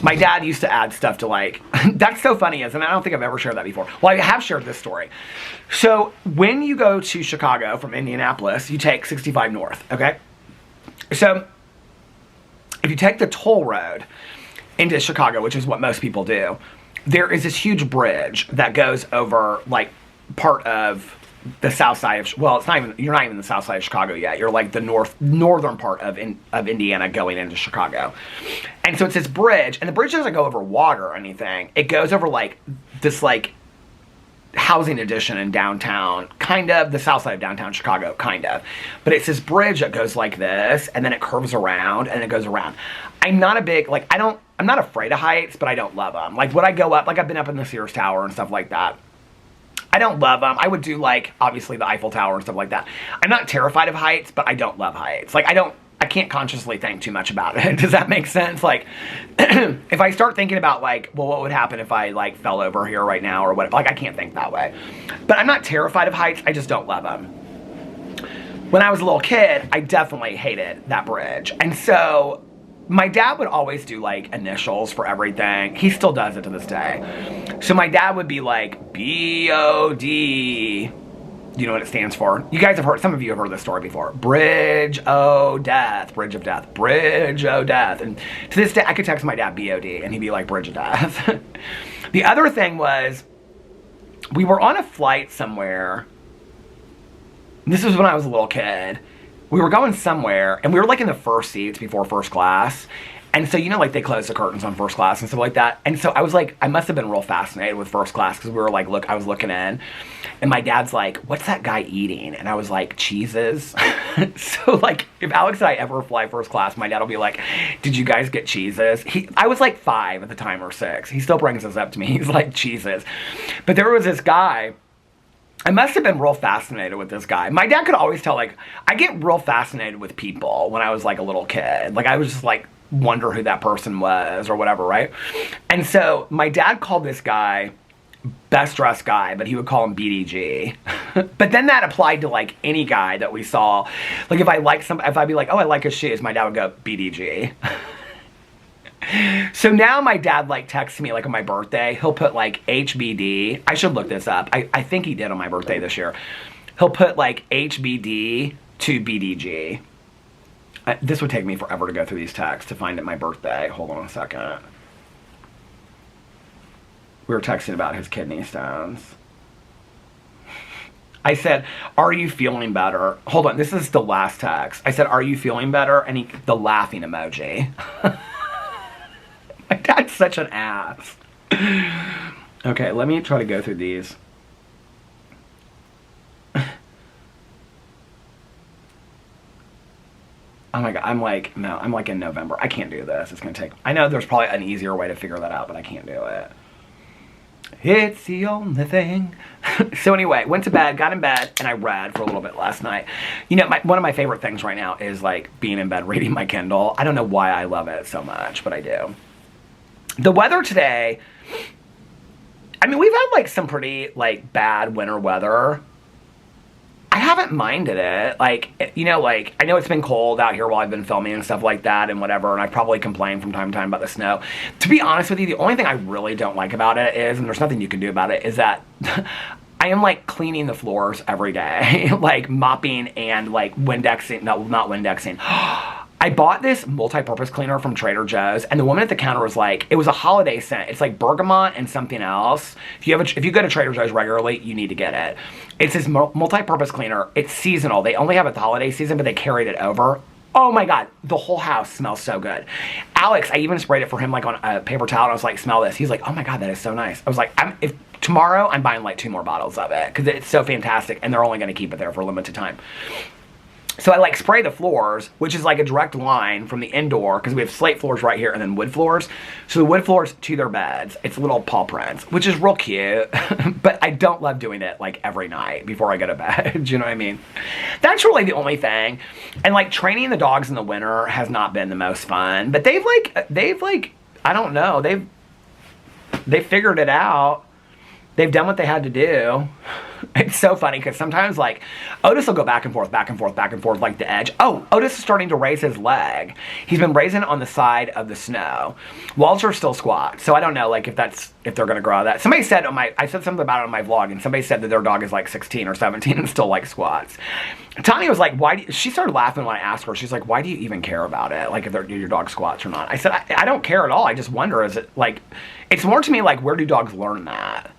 My dad used to add stuff to like, that's so funny, isn't it? I don't think I've ever shared that before. Well, I have shared this story. So when you go to Chicago from Indianapolis, you take 65 North, okay? So if you take the toll road into Chicago, which is what most people do, there is this huge bridge that goes over like part of the south side of, well, it's not even, you're not even the south side of Chicago yet. You're like the northern part of Indiana going into Chicago. And so it's this bridge, and the bridge doesn't go over water or anything. It goes over like this like housing addition in downtown, kind of the south side of downtown Chicago, kind of. But it's this bridge that goes like this, and then it curves around, and it goes around. I'm not a big, like, I'm not afraid of heights, but I don't love them. Like, would I go up, like I've been up in the Sears Tower and stuff like that. I don't love them. I would do like, obviously the Eiffel Tower and stuff like that. I'm not terrified of heights, but I don't love heights. Like I can't consciously think too much about it. Does that make sense? Like, if I start thinking about like, well, what would happen if I like fell over here right now or whatever, like I can't think that way. But I'm not terrified of heights. I just don't love them. When I was a little kid, I definitely hated that bridge. And so my dad would always do like initials for everything. He still does it to this day. So my dad would be like BOD. You know what it stands for? You guys have heard, some of you have heard this story before. Bridge o' death, bridge of death, bridge o' death. And to this day, I could text my dad BOD and he'd be like, bridge of death. The other thing was, we were on a flight somewhere. This was when I was a little kid. We were going somewhere and we were like in the first seats before first class. And so, you know, like they close the curtains on first class and stuff like that. And so I was like, I must have been real fascinated with first class because we were like, I was looking in and my dad's like, what's that guy eating? And I was like, cheeses. So like, if Alex and I ever fly first class, my dad will be like, did you guys get cheeses? I was like 5 at the time or 6. He still brings this up to me. He's like, cheeses. But there was this guy. I must have been real fascinated with this guy. My dad could always tell, like, I get real fascinated with people when I was like a little kid. Like I was just like, wonder who that person was or whatever, right? And so my dad called this guy best dressed guy, but he would call him BDG. But then that applied to like any guy that we saw. Like if I'd be like, oh, I like his shoes, my dad would go BDG. So now my dad like texts me like on my birthday, he'll put like HBD. I should look this up. I think he did on my birthday this year. He'll put like HBD to BDG. This would take me forever to go through these texts to find it my birthday. Hold on a second. We were texting about his kidney stones. I said, are you feeling better? Hold on, this is the last text. I said, are you feeling better? And the laughing emoji. My dad's such an ass. Okay, let me try to go through these. Oh my god, I'm like in November. I can't do this. It's gonna take, I know there's probably an easier way to figure that out, but I can't do it. It's the only thing. So anyway, went to bed, got in bed, and I read for a little bit last night. You know, one of my favorite things right now is like being in bed reading my Kindle. I don't know why I love it so much, but I do. The weather today, I mean, we've had like some pretty like bad winter weather. I haven't minded it. Like, you know, like, I know it's been cold out here while I've been filming and stuff like that and whatever, and I probably complain from time to time about the snow. To be honest with you, the only thing I really don't like about it is, and there's nothing you can do about it, is that I am like cleaning the floors every day. Like mopping and like Windexing, no, not Windexing. I bought this multi-purpose cleaner from Trader Joe's, and the woman at the counter was like, it was a holiday scent. It's like bergamot and something else. If you go to Trader Joe's regularly, you need to get it. It's this multi-purpose cleaner. It's seasonal. They only have it the holiday season, but they carried it over. Oh my god, the whole house smells so good. Alex, I even sprayed it for him like on a paper towel, and I was like, smell this. He's like, oh my god, that is so nice. I was like, Tomorrow, I'm buying like 2 more bottles of it because it's so fantastic, and they're only going to keep it there for a limited time. So I like spray the floors, which is like a direct line from the indoor, because we have slate floors right here and then wood floors. So the wood floors to their beds, it's little paw prints, which is real cute. But I don't love doing it like every night before I go to bed. Do you know what I mean? That's really the only thing. And like training the dogs in the winter has not been the most fun. But they've like, I don't know, they figured it out. They've done what they had to do. It's so funny because sometimes like Otis will go back and forth like the edge. Oh, Otis is starting to raise his leg. He's been raising it on the side of the snow. Walter still squats. So I don't know like if they're gonna grow out of that. Somebody said I said something about it on my vlog, and somebody said that their dog is like 16 or 17 and still like squats. Tanya was like, she started laughing when I asked her. She's like, why do you even care about it? Like if your dog squats or not? I said, I don't care at all. I just wonder, is it like, it's more to me like, where do dogs learn that?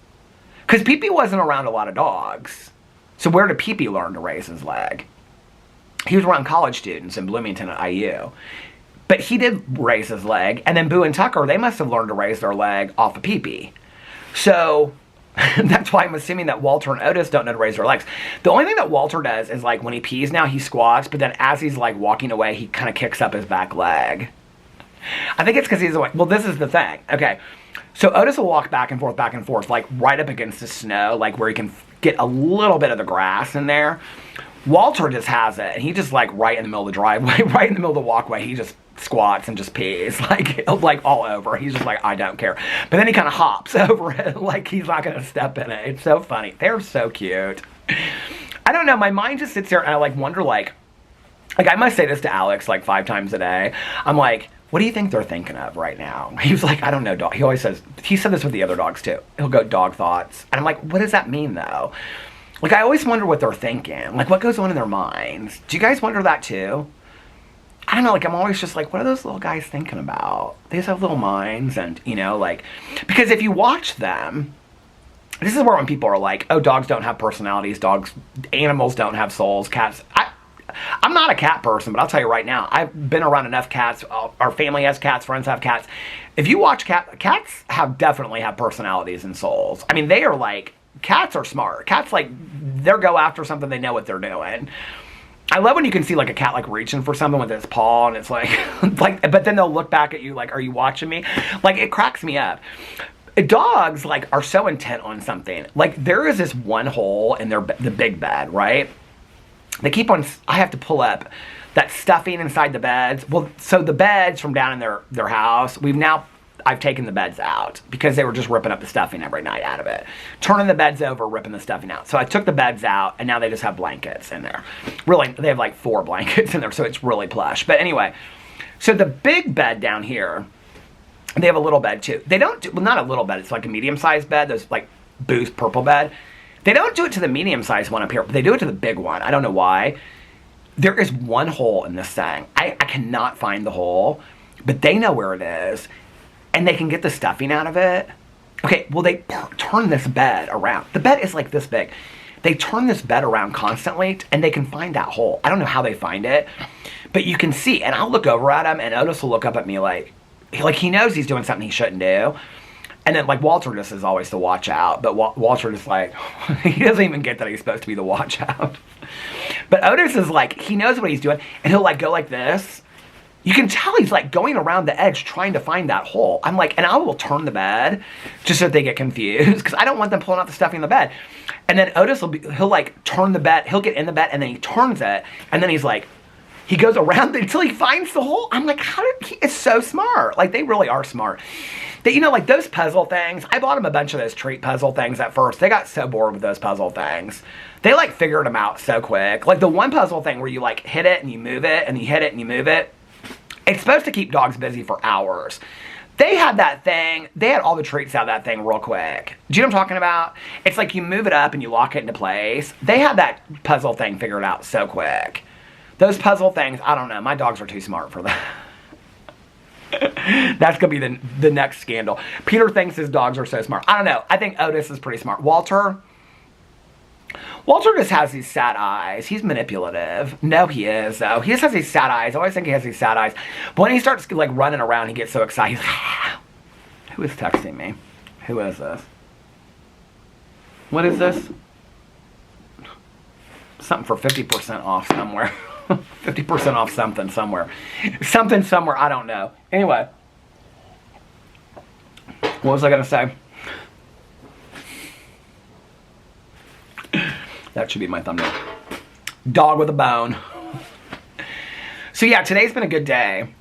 Because Pee-Pee wasn't around a lot of dogs. So where did Pee-Pee learn to raise his leg? He was around college students in Bloomington at IU. But he did raise his leg. And then Boo and Tucker, they must have learned to raise their leg off of Pee-Pee. So that's why I'm assuming that Walter and Otis don't know to raise their legs. The only thing that Walter does is like when he pees now, he squats. But then as he's like walking away, he kind of kicks up his back leg. I think it's because he's away. Well, this is the thing. Okay. So Otis will walk back and forth, like right up against the snow, like where he can get a little bit of the grass in there. Walter just has it, and he just like right in the middle of the driveway, right in the middle of the walkway, he just squats and just pees, like all over. He's just like, I don't care. But then he kind of hops over it, like he's not going to step in it. It's so funny. They're so cute. I don't know, my mind just sits there and I like wonder like I must say this to Alex like 5 times a day. I'm like, what do you think they're thinking of right now? He was like, I don't know, dog. He always says, he said this with the other dogs too. He'll go, dog thoughts. And I'm like, what does that mean though? Like, I always wonder what they're thinking. Like, what goes on in their minds? Do you guys wonder that too? I don't know, like, I'm always just like, what are those little guys thinking about? They just have little minds and, you know, like, because if you watch them, this is where when people are like, oh, dogs don't have personalities, animals don't have souls, cats. I'm not a cat person, but I'll tell you right now, I've been around enough cats. Our family has cats, friends have cats. If you watch cats definitely have personalities and souls. I mean, they are like, cats are smart. Cats like, they'll go after something, they know what they're doing. I love when you can see like a cat like reaching for something with its paw and it's like, but then they'll look back at you like, are you watching me? Like, it cracks me up. Dogs like are so intent on something. Like, there is this one hole in the big bed, right? They keep on, I have to pull up that stuffing inside the beds. Well, so the beds from down in their house, I've taken the beds out because they were just ripping up the stuffing every night out of it. Turning the beds over, ripping the stuffing out. So I took the beds out and now they just have blankets in there. Really, they have like 4 blankets in there, so it's really plush. But anyway, so the big bed down here, they have a little bed too. They don't do, well, not a little bed, it's like a medium-sized bed. There's like Boo's purple bed. They don't do it to the medium-sized one up here, but they do it to the big one. I don't know why. There is one hole in this thing. I cannot find the hole, but they know where it is, and they can get the stuffing out of it. Okay, well, they turn this bed around. The bed is like this big. They turn this bed around constantly, and they can find that hole. I don't know how they find it, but you can see, and I'll look over at him, and Otis will look up at me like he knows he's doing something he shouldn't do. And then, like, Walter just is always the watch out. But Walter just, like, he doesn't even get that he's supposed to be the watch out. But Otis is, like, he knows what he's doing. And he'll, like, go like this. You can tell he's, like, going around the edge trying to find that hole. I'm like, and I will turn the bed just so that they get confused. Because I don't want them pulling out the stuffing in the bed. And then Otis he'll, like, turn the bed. He'll get in the bed, and then he turns it. And then he's, like, he goes around until he finds the hole. I'm like, it's so smart. Like, they really are smart. That, you know, like those puzzle things, I bought them a bunch of those treat puzzle things at first. They got so bored with those puzzle things. They like figured them out so quick. Like the one puzzle thing where you like hit it and you move it and you hit it and you move it. It's supposed to keep dogs busy for hours. They had that thing, they had all the treats out of that thing real quick. Do you know what I'm talking about? It's like you move it up and you lock it into place. They had that puzzle thing figured out so quick. Those puzzle things, I don't know, my dogs are too smart for that. That's going to be the next scandal. Peter thinks his dogs are so smart. I don't know. I think Otis is pretty smart. Walter just has these sad eyes. He's manipulative. No, he is, though. He just has these sad eyes. I always think he has these sad eyes. But when he starts, like, running around, he gets so excited. He's like, who is texting me? Who is this? What is this? Something for 50% off somewhere. 50% off something somewhere. Something somewhere, I don't know. Anyway. What was I going to say? That should be my thumbnail. Dog with a bone. So yeah, today's been a good day.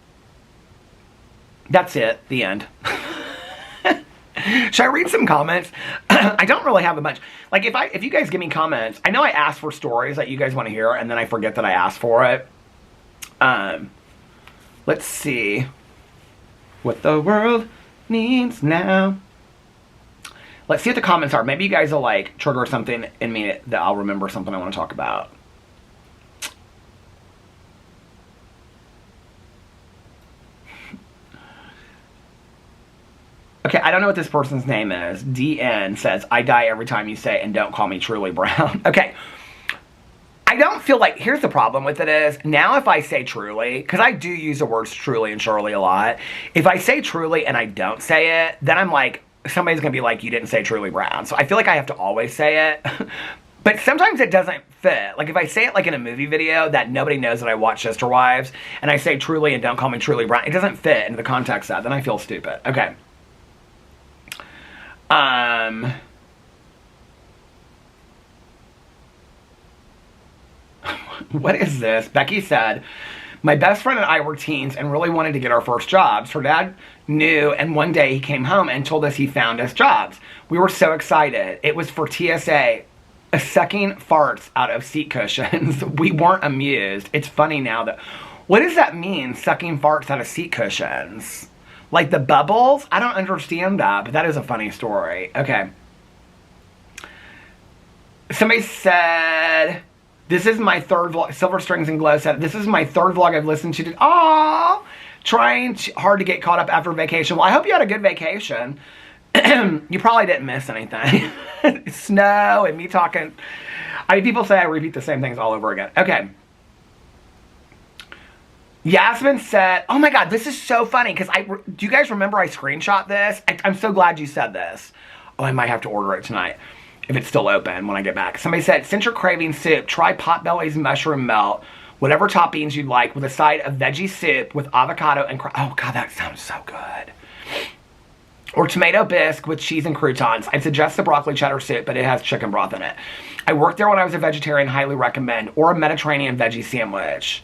That's it. The end. Should I read some comments? I don't really have a bunch. Like, if you guys give me comments, I know I ask for stories that you guys want to hear, and then I forget that I asked for it. Let's see. What the world needs now. Let's see what the comments are. Maybe you guys will, like, trigger something in me that I'll remember something I want to talk about. Okay, I don't know what this person's name is. DN says, I die every time you say, and don't call me truly brown. Okay. I don't feel like, here's the problem with it is, now if I say truly, because I do use the words truly and surely a lot. If I say truly and I don't say it, then I'm like, somebody's going to be like, you didn't say truly brown. So I feel like I have to always say it. But sometimes it doesn't fit. Like if I say it like in a movie video that nobody knows that I watch Sister Wives, and I say truly and don't call me truly brown, it doesn't fit into the context of that. Then I feel stupid. Okay. What is this? Becky said, my best friend and I were teens and really wanted to get our first jobs. Her dad knew, and one day he came home and told us he found us jobs. We were so excited. It was for TSA, sucking farts out of seat cushions. We weren't amused. It's funny now that... What does that mean, sucking farts out of seat cushions? Like the bubbles? I don't understand that, but that is a funny story. Okay. Somebody said... This is my third vlog. Silver Strings and Glow said, this is my third vlog I've listened to. Aww! Trying hard to get caught up after vacation. Well, I hope you had a good vacation. You probably didn't miss anything. Snow and me talking. I mean, people say I repeat the same things all over again. Okay. Yasmin said, oh my God, this is so funny. Because do you guys remember I screenshot this? I'm so glad you said this. Oh, I might have to order it tonight. If it's still open when I get back. Somebody said, since you're craving soup, try Potbelly's mushroom melt. Whatever toppings you'd like with a side of veggie soup with avocado and... Oh, God, that sounds so good. Or tomato bisque with cheese and croutons. I'd suggest the broccoli cheddar soup, but it has chicken broth in it. I worked there when I was a vegetarian. Highly recommend. Or a Mediterranean veggie sandwich.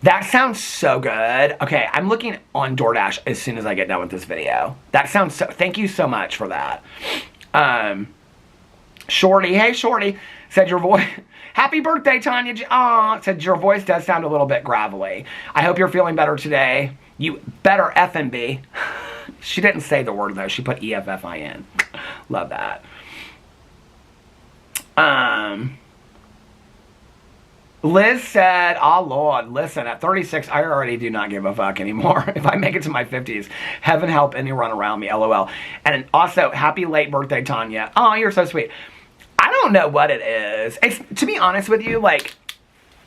That sounds so good. Okay, I'm looking on DoorDash as soon as I get done with this video. That sounds so... Thank you so much for that. Shorty, hey Shorty, said your voice, happy birthday Tanya, said your voice does sound a little bit gravelly. I hope you're feeling better today. You better effing be. She didn't say the word though, she put EFFIN. Love that. Liz said, oh Lord, listen, at 36, I already do not give a fuck anymore. If I make it to my 50s, heaven help anyone around me, LOL. And also, happy late birthday, Tanya. Oh, you're so sweet. I don't know what it is. It's, to be honest with you, like,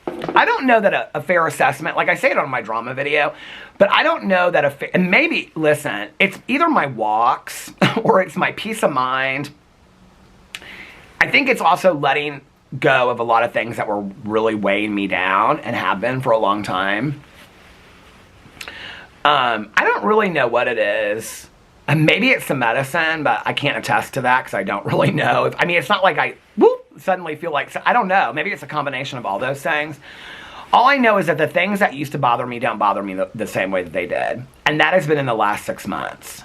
I don't know that a fair assessment, like I say it on my drama video, but I don't know that and maybe, listen, it's either my walks or it's my peace of mind. I think it's also letting go of a lot of things that were really weighing me down and have been for a long time. I don't really know what it is. Maybe it's the medicine, but I can't attest to that because I don't really know. I mean, it's not like I suddenly feel like... I don't know. Maybe it's a combination of all those things. All I know is that the things that used to bother me don't bother me the same way that they did. And that has been in the last 6 months.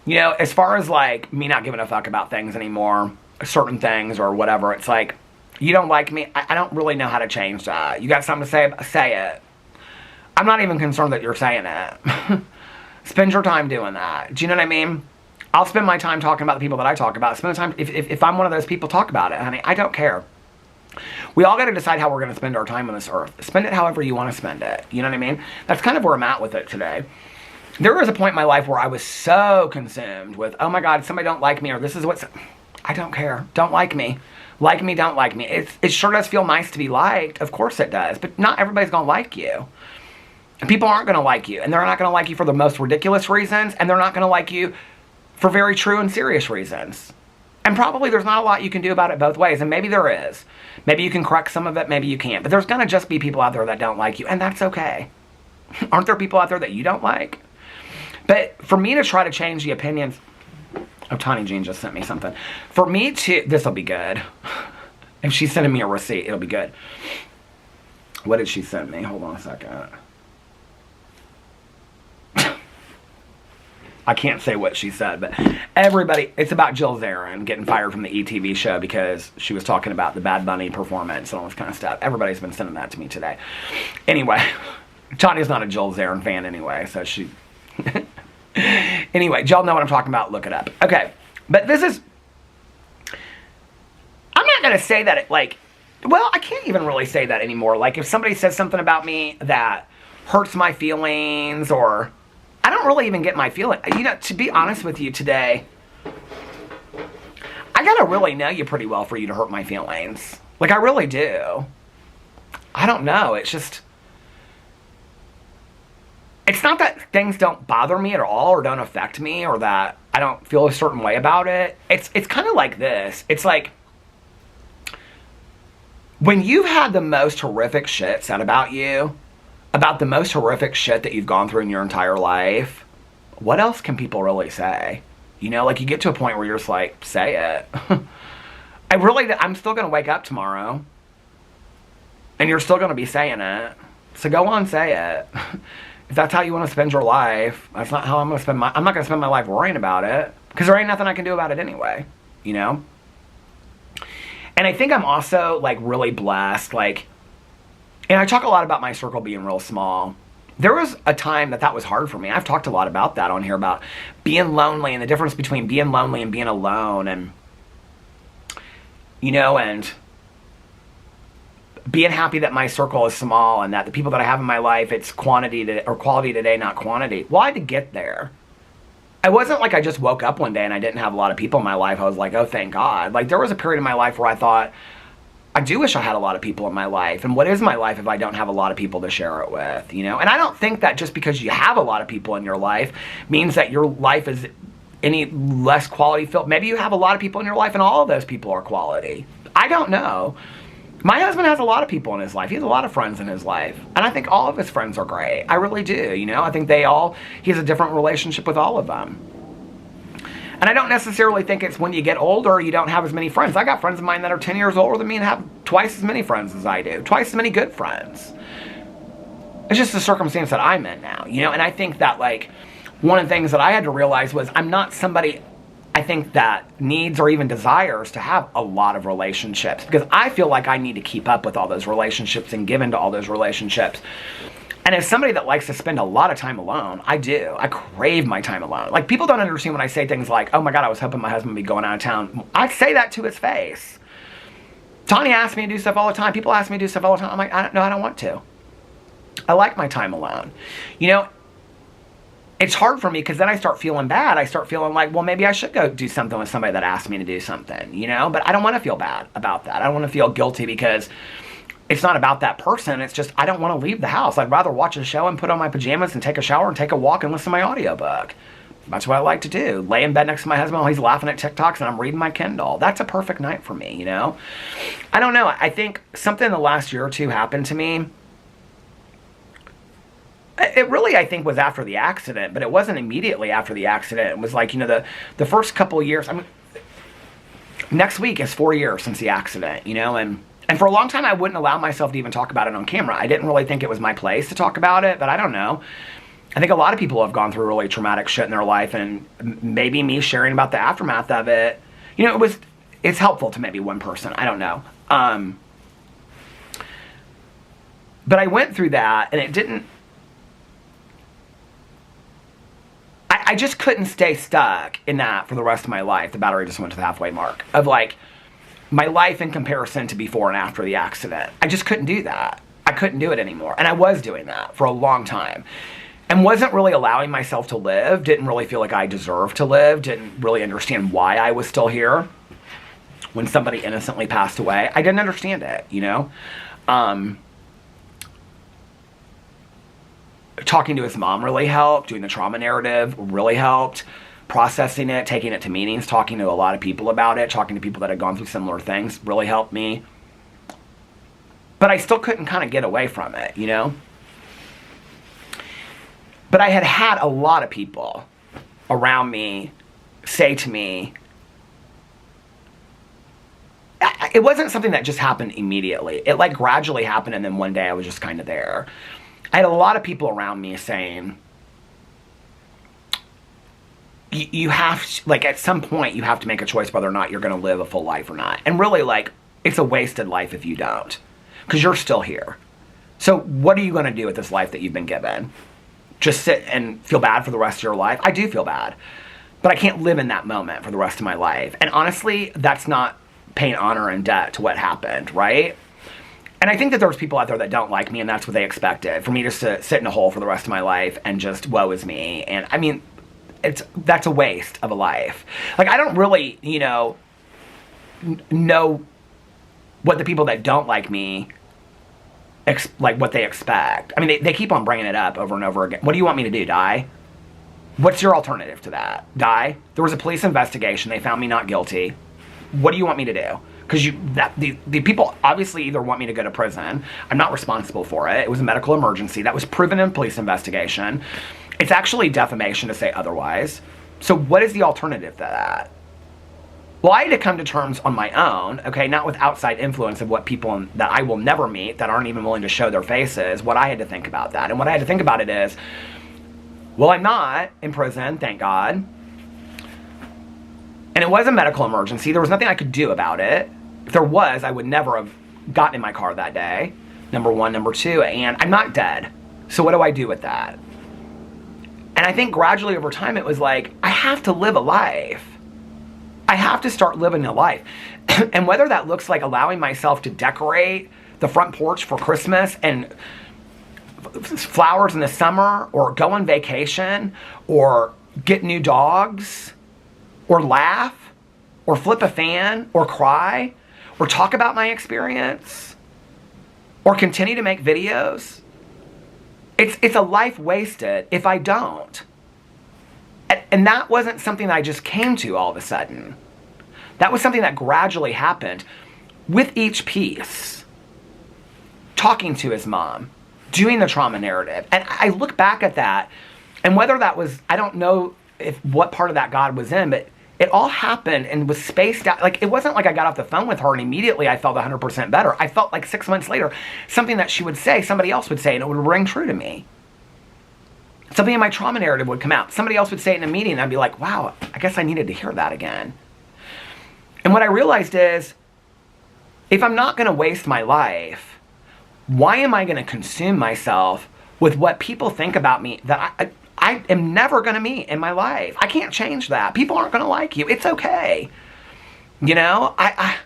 You know, as far as like me not giving a fuck about things anymore, certain things or whatever, it's like, you don't like me? I don't really know how to change that. You got something to say? Say it. I'm not even concerned that you're saying it. Spend your time doing that. Do you know what I mean? I'll spend my time talking about the people that I talk about. Spend the time, if I'm one of those people, talk about it, honey. I don't care. We all got to decide how we're going to spend our time on this earth. Spend it however you want to spend it. You know what I mean? That's kind of where I'm at with it today. There was a point in my life where I was so consumed with, oh my God, somebody don't like me, or this is what's... I don't care. Don't like me. Like me, don't like me. It sure does feel nice to be liked. Of course it does. But not everybody's going to like you. And people aren't going to like you. And they're not going to like you for the most ridiculous reasons. And they're not going to like you for very true and serious reasons. And probably there's not a lot you can do about it both ways, and maybe there is. Maybe you can correct some of it, maybe you can't. But there's going to just be people out there that don't like you, and that's okay. Aren't there people out there that you don't like? But for me to try to change the opinions... Oh, Tawny Jean just sent me something. For me to... This will be good. If she's sending me a receipt, it'll be good. What did she send me? Hold on a second. I can't say what she said, but everybody... It's about Jill Zarin getting fired from the ETV show because she was talking about the Bad Bunny performance and all this kind of stuff. Everybody's been sending that to me today. Anyway, Tanya's not a Jill Zarin fan anyway, so she... Anyway, y'all know what I'm talking about. Look it up. Okay, but this is... I'm not going to say that it, like... Well, I can't even really say that anymore. Like, if somebody says something about me that hurts my feelings, or... I don't really even get my feeling. You know, to be honest with you today, I gotta really know you pretty well for you to hurt my feelings. Like, I really do. I don't know. It's just... It's not that things don't bother me at all or don't affect me or that I don't feel a certain way about it. It's kind of like this. It's like... When you've had the most horrific shit said about you... about the most horrific shit that you've gone through in your entire life, what else can people really say? You know, like, you get to a point where you're just like, say it. I'm still going to wake up tomorrow. And you're still going to be saying it. So go on, say it. If that's how you want to spend your life, that's not how I'm going to spend I'm not going to spend my life worrying about it. Because there ain't nothing I can do about it anyway. You know? And I think I'm also, like, really blessed, like... And I talk a lot about my circle being real small. There was a time that was hard for me. I've talked a lot about that on here, about being lonely and the difference between being lonely and being alone. And, you know, and being happy that my circle is small and that the people that I have in my life, it's quality today, not quantity. Well, I had to get there. It wasn't like I just woke up one day and I didn't have a lot of people in my life. I was like, oh, thank God. Like, there was a period in my life where I thought... I do wish I had a lot of people in my life. And what is my life if I don't have a lot of people to share it with, you know? And I don't think that just because you have a lot of people in your life means that your life is any less quality filled. Maybe you have a lot of people in your life and all of those people are quality. I don't know. My husband has a lot of people in his life. He has a lot of friends in his life. And I think all of his friends are great. I really do, you know? I think he has a different relationship with all of them. And I don't necessarily think it's when you get older, you don't have as many friends. I got friends of mine that are 10 years older than me and have twice as many friends as I do. Twice as many good friends. It's just the circumstance that I'm in now, you know? And I think that, like, one of the things that I had to realize was I'm not somebody, I think, that needs or even desires to have a lot of relationships. Because I feel like I need to keep up with all those relationships and give into all those relationships. And as somebody that likes to spend a lot of time alone, I do. I crave my time alone. Like, people don't understand when I say things like, oh my God, I was hoping my husband would be going out of town. I say that to his face. Tanya asks me to do stuff all the time. People ask me to do stuff all the time. I'm like, I don't want to. I like my time alone. You know, it's hard for me because then I start feeling bad. I start feeling like, well, maybe I should go do something with somebody that asked me to do something, you know? But I don't want to feel bad about that. I don't want to feel guilty because... It's not about that person. It's just, I don't want to leave the house. I'd rather watch a show and put on my pajamas and take a shower and take a walk and listen to my audiobook. That's what I like to do. Lay in bed next to my husband while he's laughing at TikToks and I'm reading my Kindle. That's a perfect night for me, you know? I don't know. I think something in the last year or two happened to me. It really, I think, was after the accident, but it wasn't immediately after the accident. It was like, you know, the first couple of years. I mean, next week is 4 years since the accident, you know, and for a long time, I wouldn't allow myself to even talk about it on camera. I didn't really think it was my place to talk about it, but I don't know. I think a lot of people have gone through really traumatic shit in their life, and maybe me sharing about the aftermath of it, you know, it's helpful to maybe one person. I don't know. But I went through that, and it didn't... I just couldn't stay stuck in that for the rest of my life. The battery just went to the halfway mark of, like... my life in comparison to before and after the accident. I just couldn't do that. I couldn't do it anymore. And I was doing that for a long time. And wasn't really allowing myself to live. Didn't really feel like I deserved to live. Didn't really understand why I was still here when somebody innocently passed away. I didn't understand it, you know? Talking to his mom really helped. Doing the trauma narrative really helped. processing it, taking it to meetings, talking to a lot of people about it, talking to people that had gone through similar things really helped me. But I still couldn't kind of get away from it, you know? But I had a lot of people around me say to me, it wasn't something that just happened immediately. It like gradually happened, and then one day I was just kind of there. I had a lot of people around me saying, you have to, like, at some point you have to make a choice whether or not you're going to live a full life or not. And really, like, it's a wasted life if you don't, because you're still here. So what are you going to do with this life that you've been given? Just sit and feel bad for the rest of your life? I do feel bad, but I can't live in that moment for the rest of my life. And honestly, that's not paying honor and debt to what happened, right? And I think that there's people out there that don't like me, and that's what they expected, for me just to sit in a hole for the rest of my life and just woe is me. And I mean, that's a waste of a life. Like, I don't really, you know what the people that don't like me, like what they expect. I mean, they keep on bringing it up over and over again. What do you want me to do, die? What's your alternative to that? Die? There was a police investigation. They found me not guilty. What do you want me to do? Because the people obviously either want me to go to prison. I'm not responsible for it. It was a medical emergency. That was proven in a police investigation. It's actually defamation to say otherwise. So what is the alternative to that? Well, I had to come to terms on my own, okay, not with outside influence of what people that I will never meet, that aren't even willing to show their faces, what I had to think about that. And what I had to think about it is, well, I'm not in prison, thank God. And it was a medical emergency. There was nothing I could do about it. If there was, I would never have gotten in my car that day, number one. Number two, and I'm not dead. So what do I do with that? And I think gradually over time, it was like, I have to live a life. I have to start living a life. And whether that looks like allowing myself to decorate the front porch for Christmas and flowers in the summer, or go on vacation, or get new dogs, or laugh, or flip a fan, or cry, or talk about my experience, or continue to make videos. It's a life wasted if I don't. And that wasn't something that I just came to all of a sudden. That was something that gradually happened with each piece. Talking to his mom, doing the trauma narrative. And I look back at that, and whether that was, I don't know if what part of that God was in, but it all happened and was spaced out. Like, it wasn't like I got off the phone with her and immediately I felt 100% better. I felt like 6 months later, something that she would say, somebody else would say, and it would ring true to me. Something in my trauma narrative would come out. Somebody else would say it in a meeting, and I'd be like, wow, I guess I needed to hear that again. And what I realized is, if I'm not going to waste my life, why am I going to consume myself with what people think about me that I am never going to meet in my life? I can't change that. People aren't going to like you. It's okay. You know, I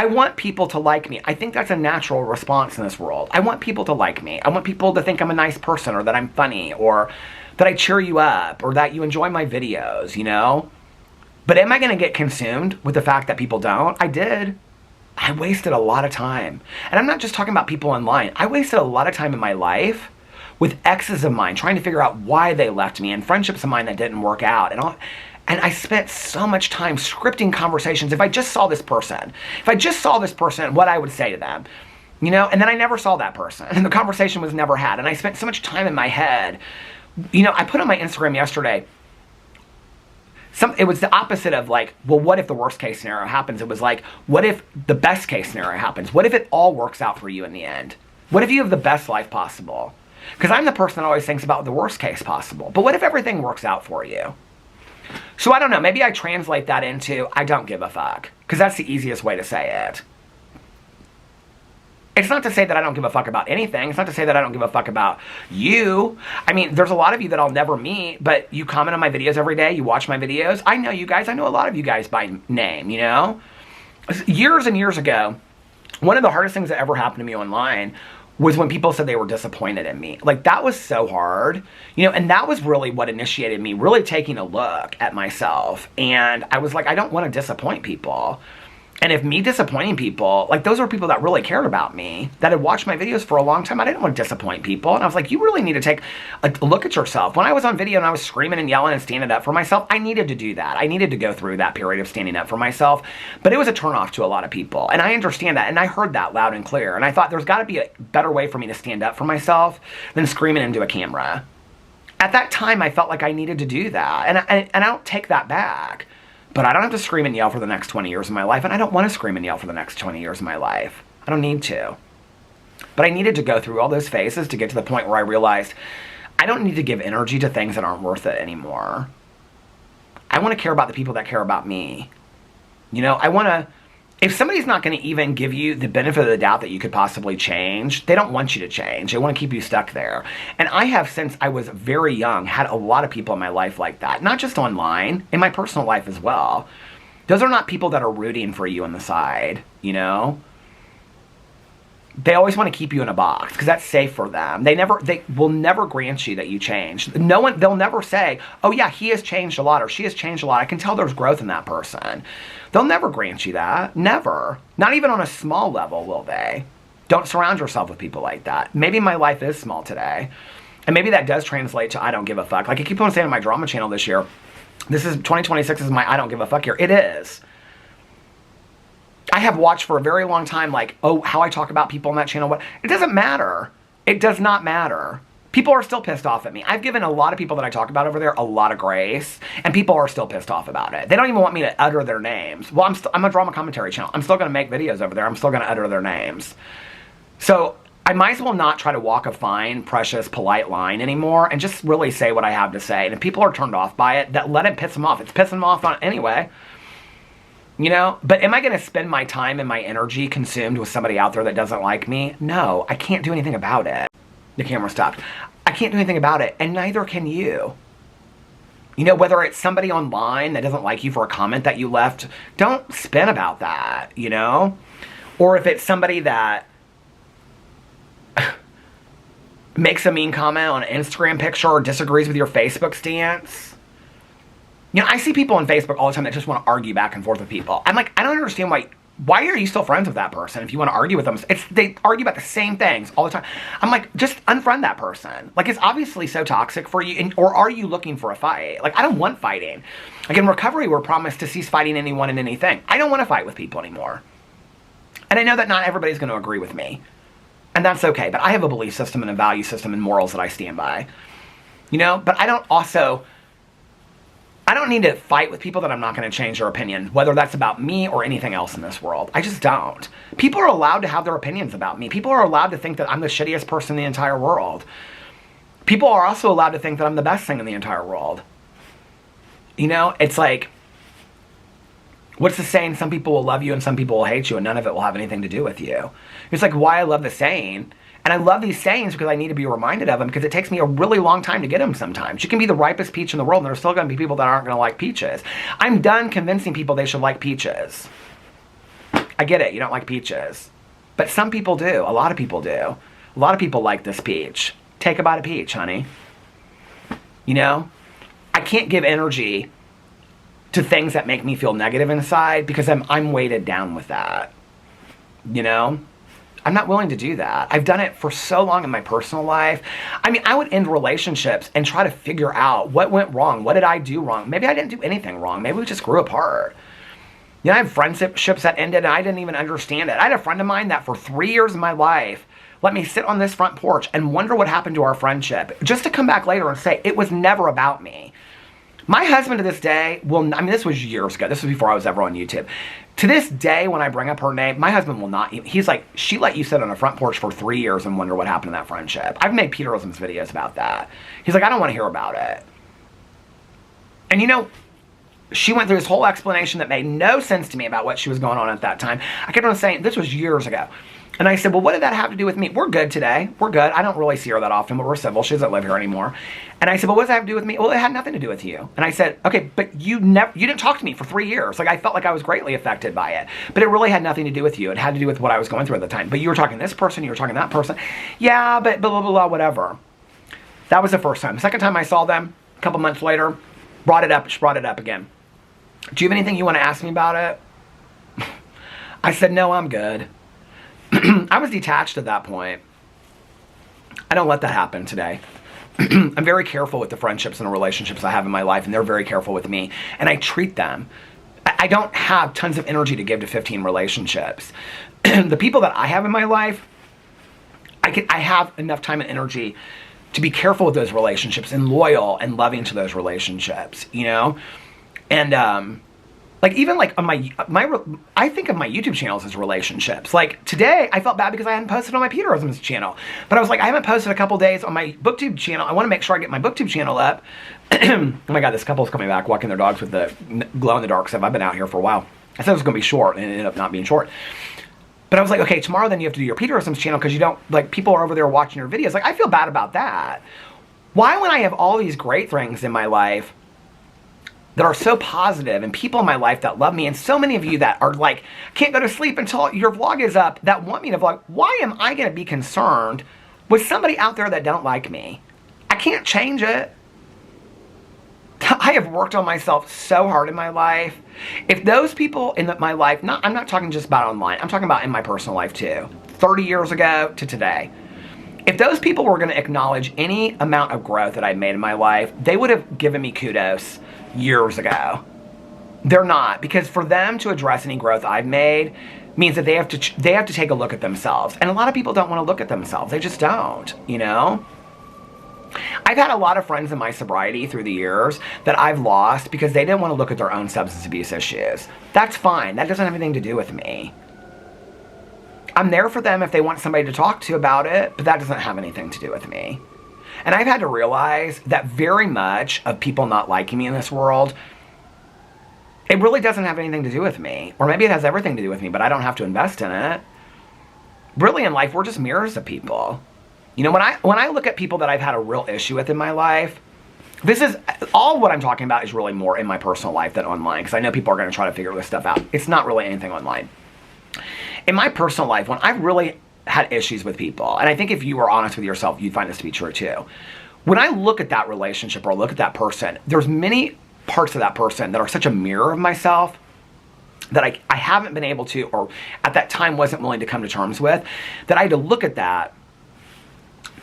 want people to like me. I think that's a natural response in this world. I want people to like me. I want people to think I'm a nice person, or that I'm funny, or that I cheer you up, or that you enjoy my videos, you know? But am I going to get consumed with the fact that people don't? I did. I wasted a lot of time. And I'm not just talking about people online. I wasted a lot of time in my life with exes of mine trying to figure out why they left me, and friendships of mine that didn't work out. And I spent so much time scripting conversations. If I just saw this person, what I would say to them, you know? And then I never saw that person, and the conversation was never had. And I spent so much time in my head. You know, I put on my Instagram yesterday, it was the opposite of like, well, what if the worst case scenario happens? It was like, what if the best case scenario happens? What if it all works out for you in the end? What if you have the best life possible? Because I'm the person that always thinks about the worst case possible. But what if everything works out for you? So I don't know, maybe I translate that into, I don't give a fuck. Because that's the easiest way to say it. It's not to say that I don't give a fuck about anything. It's not to say that I don't give a fuck about you. I mean, there's a lot of you that I'll never meet, but you comment on my videos every day. You watch my videos. I know you guys. I know a lot of you guys by name, you know? Years and years ago, one of the hardest things that ever happened to me online was when people said they were disappointed in me. Like, that was so hard, you know, and that was really what initiated me really taking a look at myself. And I was like, I don't want to disappoint people. And if me disappointing people, like those were people that really cared about me, that had watched my videos for a long time. I didn't want to disappoint people. And I was like, you really need to take a look at yourself. When I was on video and I was screaming and yelling and standing up for myself, I needed to do that. I needed to go through that period of standing up for myself. But it was a turnoff to a lot of people. And I understand that. And I heard that loud and clear. And I thought there's got to be a better way for me to stand up for myself than screaming into a camera. At that time, I felt like I needed to do that. And I don't take that back. But I don't have to scream and yell for the next 20 years of my life, and I don't want to scream and yell for the next 20 years of my life. I don't need to. But I needed to go through all those phases to get to the point where I realized I don't need to give energy to things that aren't worth it anymore. I want to care about the people that care about me. You know, I want to... If somebody's not going to even give you the benefit of the doubt that you could possibly change, they don't want you to change. They want to keep you stuck there. And I have, since I was very young, had a lot of people in my life like that. Not just online, in my personal life as well. Those are not people that are rooting for you on the side, you know? They always want to keep you in a box because that's safe for them. They will never grant you that you change. They'll never say, oh yeah, he has changed a lot or she has changed a lot. I can tell there's growth in that person. They'll never grant you that. Never. Not even on a small level will they. Don't surround yourself with people like that. Maybe my life is small today. And maybe that does translate to I don't give a fuck. Like I keep on saying on my drama channel this year, 2026 is my I don't give a fuck year. It is. I have watched for a very long time, like, oh, how I talk about people on that channel. What? It doesn't matter. It does not matter. People are still pissed off at me. I've given a lot of people that I talk about over there a lot of grace, and people are still pissed off about it. They don't even want me to utter their names. Well, I'm a drama commentary channel. I'm still going to make videos over there. I'm still going to utter their names. So I might as well not try to walk a fine, precious, polite line anymore and just really say what I have to say. And if people are turned off by it, let it piss them off. It's pissing them off on anyway. You know, but am I going to spend my time and my energy consumed with somebody out there that doesn't like me? No, I can't do anything about it. The camera stopped. I can't do anything about it, and neither can you. You know, whether it's somebody online that doesn't like you for a comment that you left, don't spin about that, you know? Or if it's somebody that makes a mean comment on an Instagram picture or disagrees with your Facebook stance. You know, I see people on Facebook all the time that just want to argue back and forth with people. I'm like, I don't understand why are you still friends with that person if you want to argue with them? They argue about the same things all the time. I'm like, just unfriend that person. Like, it's obviously so toxic for you, or are you looking for a fight? Like, I don't want fighting. Like, in recovery, we're promised to cease fighting anyone and anything. I don't want to fight with people anymore. And I know that not everybody's going to agree with me. And that's okay, but I have a belief system and a value system and morals that I stand by. You know, but I don't need to fight with people that I'm not going to change their opinion, whether that's about me or anything else in this world. I just don't. People are allowed to have their opinions about me. People are allowed to think that I'm the shittiest person in the entire world. People are also allowed to think that I'm the best thing in the entire world. You know, it's like, what's the saying? Some people will love you and some people will hate you and none of it will have anything to do with you. It's like why I love the saying. And I love these sayings because I need to be reminded of them because it takes me a really long time to get them sometimes. You can be the ripest peach in the world and there's still going to be people that aren't going to like peaches. I'm done convincing people they should like peaches. I get it, you don't like peaches. But some people do. A lot of people do. A lot of people like this peach. Take a bite of peach, honey. You know? I can't give energy to things that make me feel negative inside because I'm weighted down with that. You know? I'm not willing to do that. I've done it for so long in my personal life. I mean, I would end relationships and try to figure out what went wrong. What did I do wrong? Maybe I didn't do anything wrong. Maybe we just grew apart. You know, I have friendships that ended and I didn't even understand it. I had a friend of mine that for 3 years of my life let me sit on this front porch and wonder what happened to our friendship. Just to come back later and say, it was never about me. My husband to this day this was years ago. This was before I was ever on YouTube. To this day, when I bring up her name, my husband will not, he's like, she let you sit on a front porch for 3 years and wonder what happened to that friendship. I've made Peter Rosens videos about that. He's like, I don't want to hear about it. And you know, she went through this whole explanation that made no sense to me about what she was going on at that time. I kept on saying, this was years ago. And I said, well, what did that have to do with me? We're good today. We're good. I don't really see her that often, but we're civil. She doesn't live here anymore. And I said, well, what does that have to do with me? Well, it had nothing to do with you. And I said, okay, but you didn't talk to me for 3 years. Like, I felt like I was greatly affected by it. But it really had nothing to do with you. It had to do with what I was going through at the time. But you were talking to this person, you were talking to that person. Yeah, but blah, blah, blah, blah, whatever. That was the first time. The second time I saw them, a couple months later, she brought it up again. Do you have anything you want to ask me about it? I said, no, I'm good. I was detached at that point. I don't let that happen today. I'm very careful with the friendships and the relationships I have in my life, and they're very careful with me. And I treat them. I don't have tons of energy to give to 15 relationships. The people that I have in my life, I have enough time and energy to be careful with those relationships and loyal and loving to those relationships, you know? And, like, even like on I think of my YouTube channels as relationships. Like today, I felt bad because I hadn't posted on my Peterisms channel. But I was like, I haven't posted a couple days on my BookTube channel. I want to make sure I get my BookTube channel up. Oh my God, this couple's coming back, walking their dogs with the glow-in-the-dark stuff. I've been out here for a while. I said it was going to be short, and it ended up not being short. But I was like, okay, tomorrow then you have to do your Peterisms channel because you don't, like, people are over there watching your videos. Like, I feel bad about that. Why, when I have all these great things in my life that are so positive, and people in my life that love me, and so many of you that are like, can't go to sleep until your vlog is up, that want me to vlog, why am I going to be concerned with somebody out there that don't like me? I can't change it. I have worked on myself so hard in my life. If those people in my life, I'm not talking just about online, I'm talking about in my personal life too, 30 years ago to today. If those people were going to acknowledge any amount of growth that I made in my life, they would have given me kudos years ago. They're not, because for them to address any growth I've made means that they have to take a look at themselves. And a lot of people don't want to look at themselves. They just don't, you know? I've had a lot of friends in my sobriety through the years that I've lost because they didn't want to look at their own substance abuse issues. That's fine. That doesn't have anything to do with me. I'm there for them if they want somebody to talk to about it, but that doesn't have anything to do with me. And I've had to realize that very much of people not liking me in this world, it really doesn't have anything to do with me. Or maybe it has everything to do with me, but I don't have to invest in it. Really, in life, we're just mirrors of people. You know, when I look at people that I've had a real issue with in my life, this is, all what I'm talking about is really more in my personal life than online, because I know people are going to try to figure this stuff out. It's not really anything online. In my personal life, when I've really had issues with people, and I think if you were honest with yourself, you'd find this to be true too. When I look at that relationship or look at that person, there's many parts of that person that are such a mirror of myself that I haven't been able to, or at that time wasn't willing to come to terms with, that I had to look at that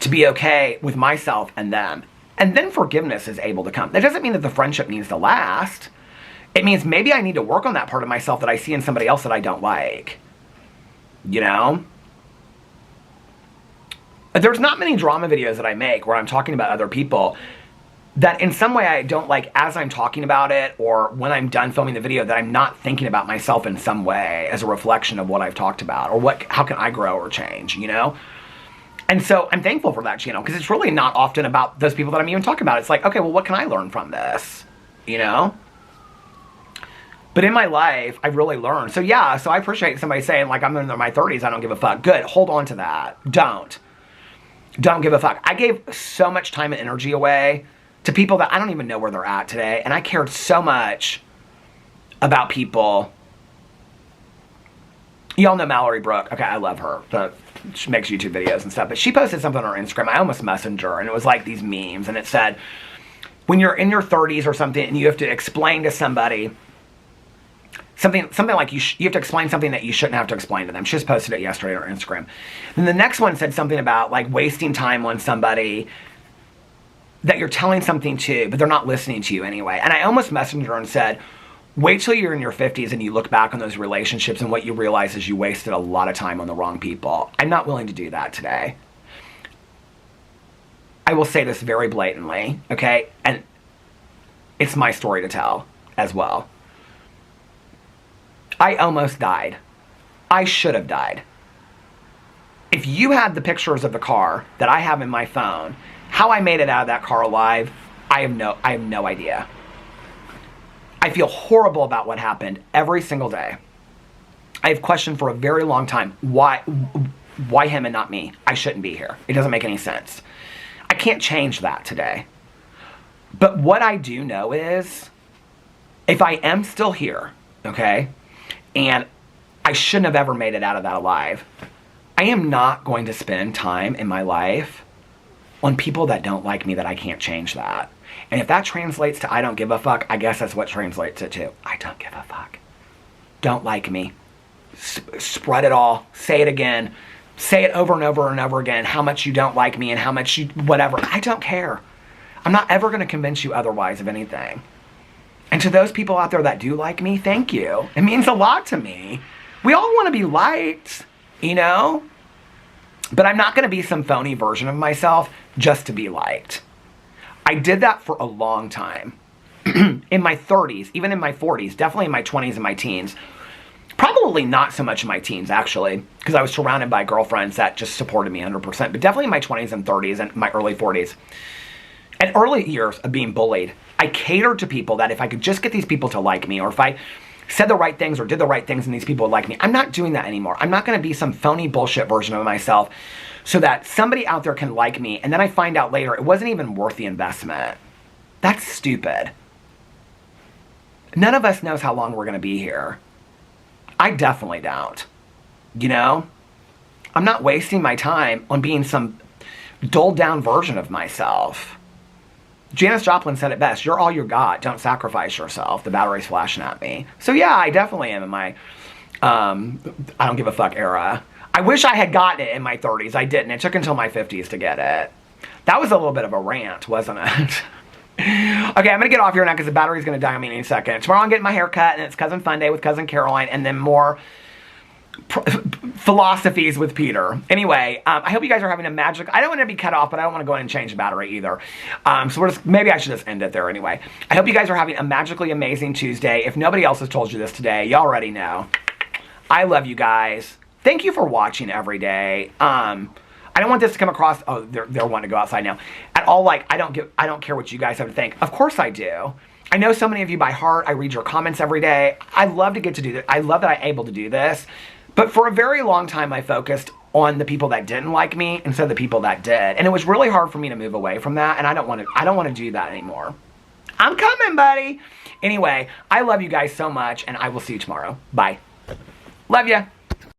to be okay with myself and them. And then forgiveness is able to come. That doesn't mean that the friendship needs to last. It means maybe I need to work on that part of myself that I see in somebody else that I don't like. You know? There's not many drama videos that I make where I'm talking about other people that in some way I don't like as I'm talking about it, or when I'm done filming the video, that I'm not thinking about myself in some way as a reflection of what I've talked about, or how can I grow or change, you know? And so I'm thankful for that channel, because it's really not often about those people that I'm even talking about. It's like, okay, well, what can I learn from this? You know? But in my life, I've really learned. So yeah, so I appreciate somebody saying, like, I'm in my 30s, I don't give a fuck. Good, hold on to that. Don't give a fuck. I gave so much time and energy away to people that I don't even know where they're at today. And I cared so much about people. Y'all know Mallory Brooke. Okay, I love her. She makes YouTube videos and stuff. But she posted something on her Instagram. I almost messaged her. And it was like these memes. And it said, when you're in your 30s or something and you have to explain to somebody something like you have to explain something that you shouldn't have to explain to them. She just posted it yesterday on her Instagram. Then the next one said something about like wasting time on somebody that you're telling something to, but they're not listening to you anyway. And I almost messaged her and said, wait till you're in your 50s and you look back on those relationships and what you realize is you wasted a lot of time on the wrong people. I'm not willing to do that today. I will say this very blatantly, okay? And it's my story to tell as well. I almost died. I should have died. If you had the pictures of the car that I have in my phone, how I made it out of that car alive, I have no idea. I feel horrible about what happened every single day. I have questioned for a very long time, why him and not me? I shouldn't be here. It doesn't make any sense. I can't change that today. But what I do know is, if I am still here, okay, and I shouldn't have ever made it out of that alive, I am not going to spend time in my life on people that don't like me, that I can't change that. And if that translates to I don't give a fuck, I guess that's what translates it to. I don't give a fuck. Don't like me. Spread it all. Say it again. Say it over and over and over again, how much you don't like me and how much you, whatever. I don't care. I'm not ever going to convince you otherwise of anything. And to those people out there that do like me, thank you. It means a lot to me. We all want to be liked, you know? But I'm not going to be some phony version of myself just to be liked. I did that for a long time. In my 30s, even in my 40s, definitely in my 20s and my teens. Probably not so much in my teens, actually, because I was surrounded by girlfriends that just supported me 100%. But definitely in my 20s and 30s and my early 40s. And early years of being bullied, I catered to people that if I could just get these people to like me, or if I said the right things or did the right things and these people would like me. I'm not doing that anymore. I'm not going to be some phony bullshit version of myself so that somebody out there can like me and then I find out later it wasn't even worth the investment. That's stupid. None of us knows how long we're going to be here. I definitely don't. You know? I'm not wasting my time on being some dulled down version of myself. Janis Joplin said it best, you're all you got, don't sacrifice yourself. The battery's flashing at me. So yeah, I definitely am in my, I don't give a fuck era. I wish I had gotten it in my 30s. I didn't. It took until my 50s to get it. That was a little bit of a rant, wasn't it? Okay, I'm going to get off here now because the battery's going to die on me in a second. Tomorrow I'm getting my hair cut and it's Cousin Fun Day with Cousin Caroline and then more philosophies with Peter. Anyway, I hope you guys are having a magic. I don't want to be cut off, but I don't want to go in and change the battery either. So maybe I should just end it there anyway. I hope you guys are having a magically amazing Tuesday. If nobody else has told you this today, you already know. I love you guys. Thank you for watching every day. I don't want this to come across, oh, they're wanting to go outside now. At all, like, I don't care what you guys have to think. Of course I do. I know so many of you by heart. I read your comments every day. I love to get to do this. I love that I'm able to do this. But for a very long time, I focused on the people that didn't like me instead of the people that did. And it was really hard for me to move away from that. And I don't want to do that anymore. I'm coming, buddy. Anyway, I love you guys so much. And I will see you tomorrow. Bye. Love ya.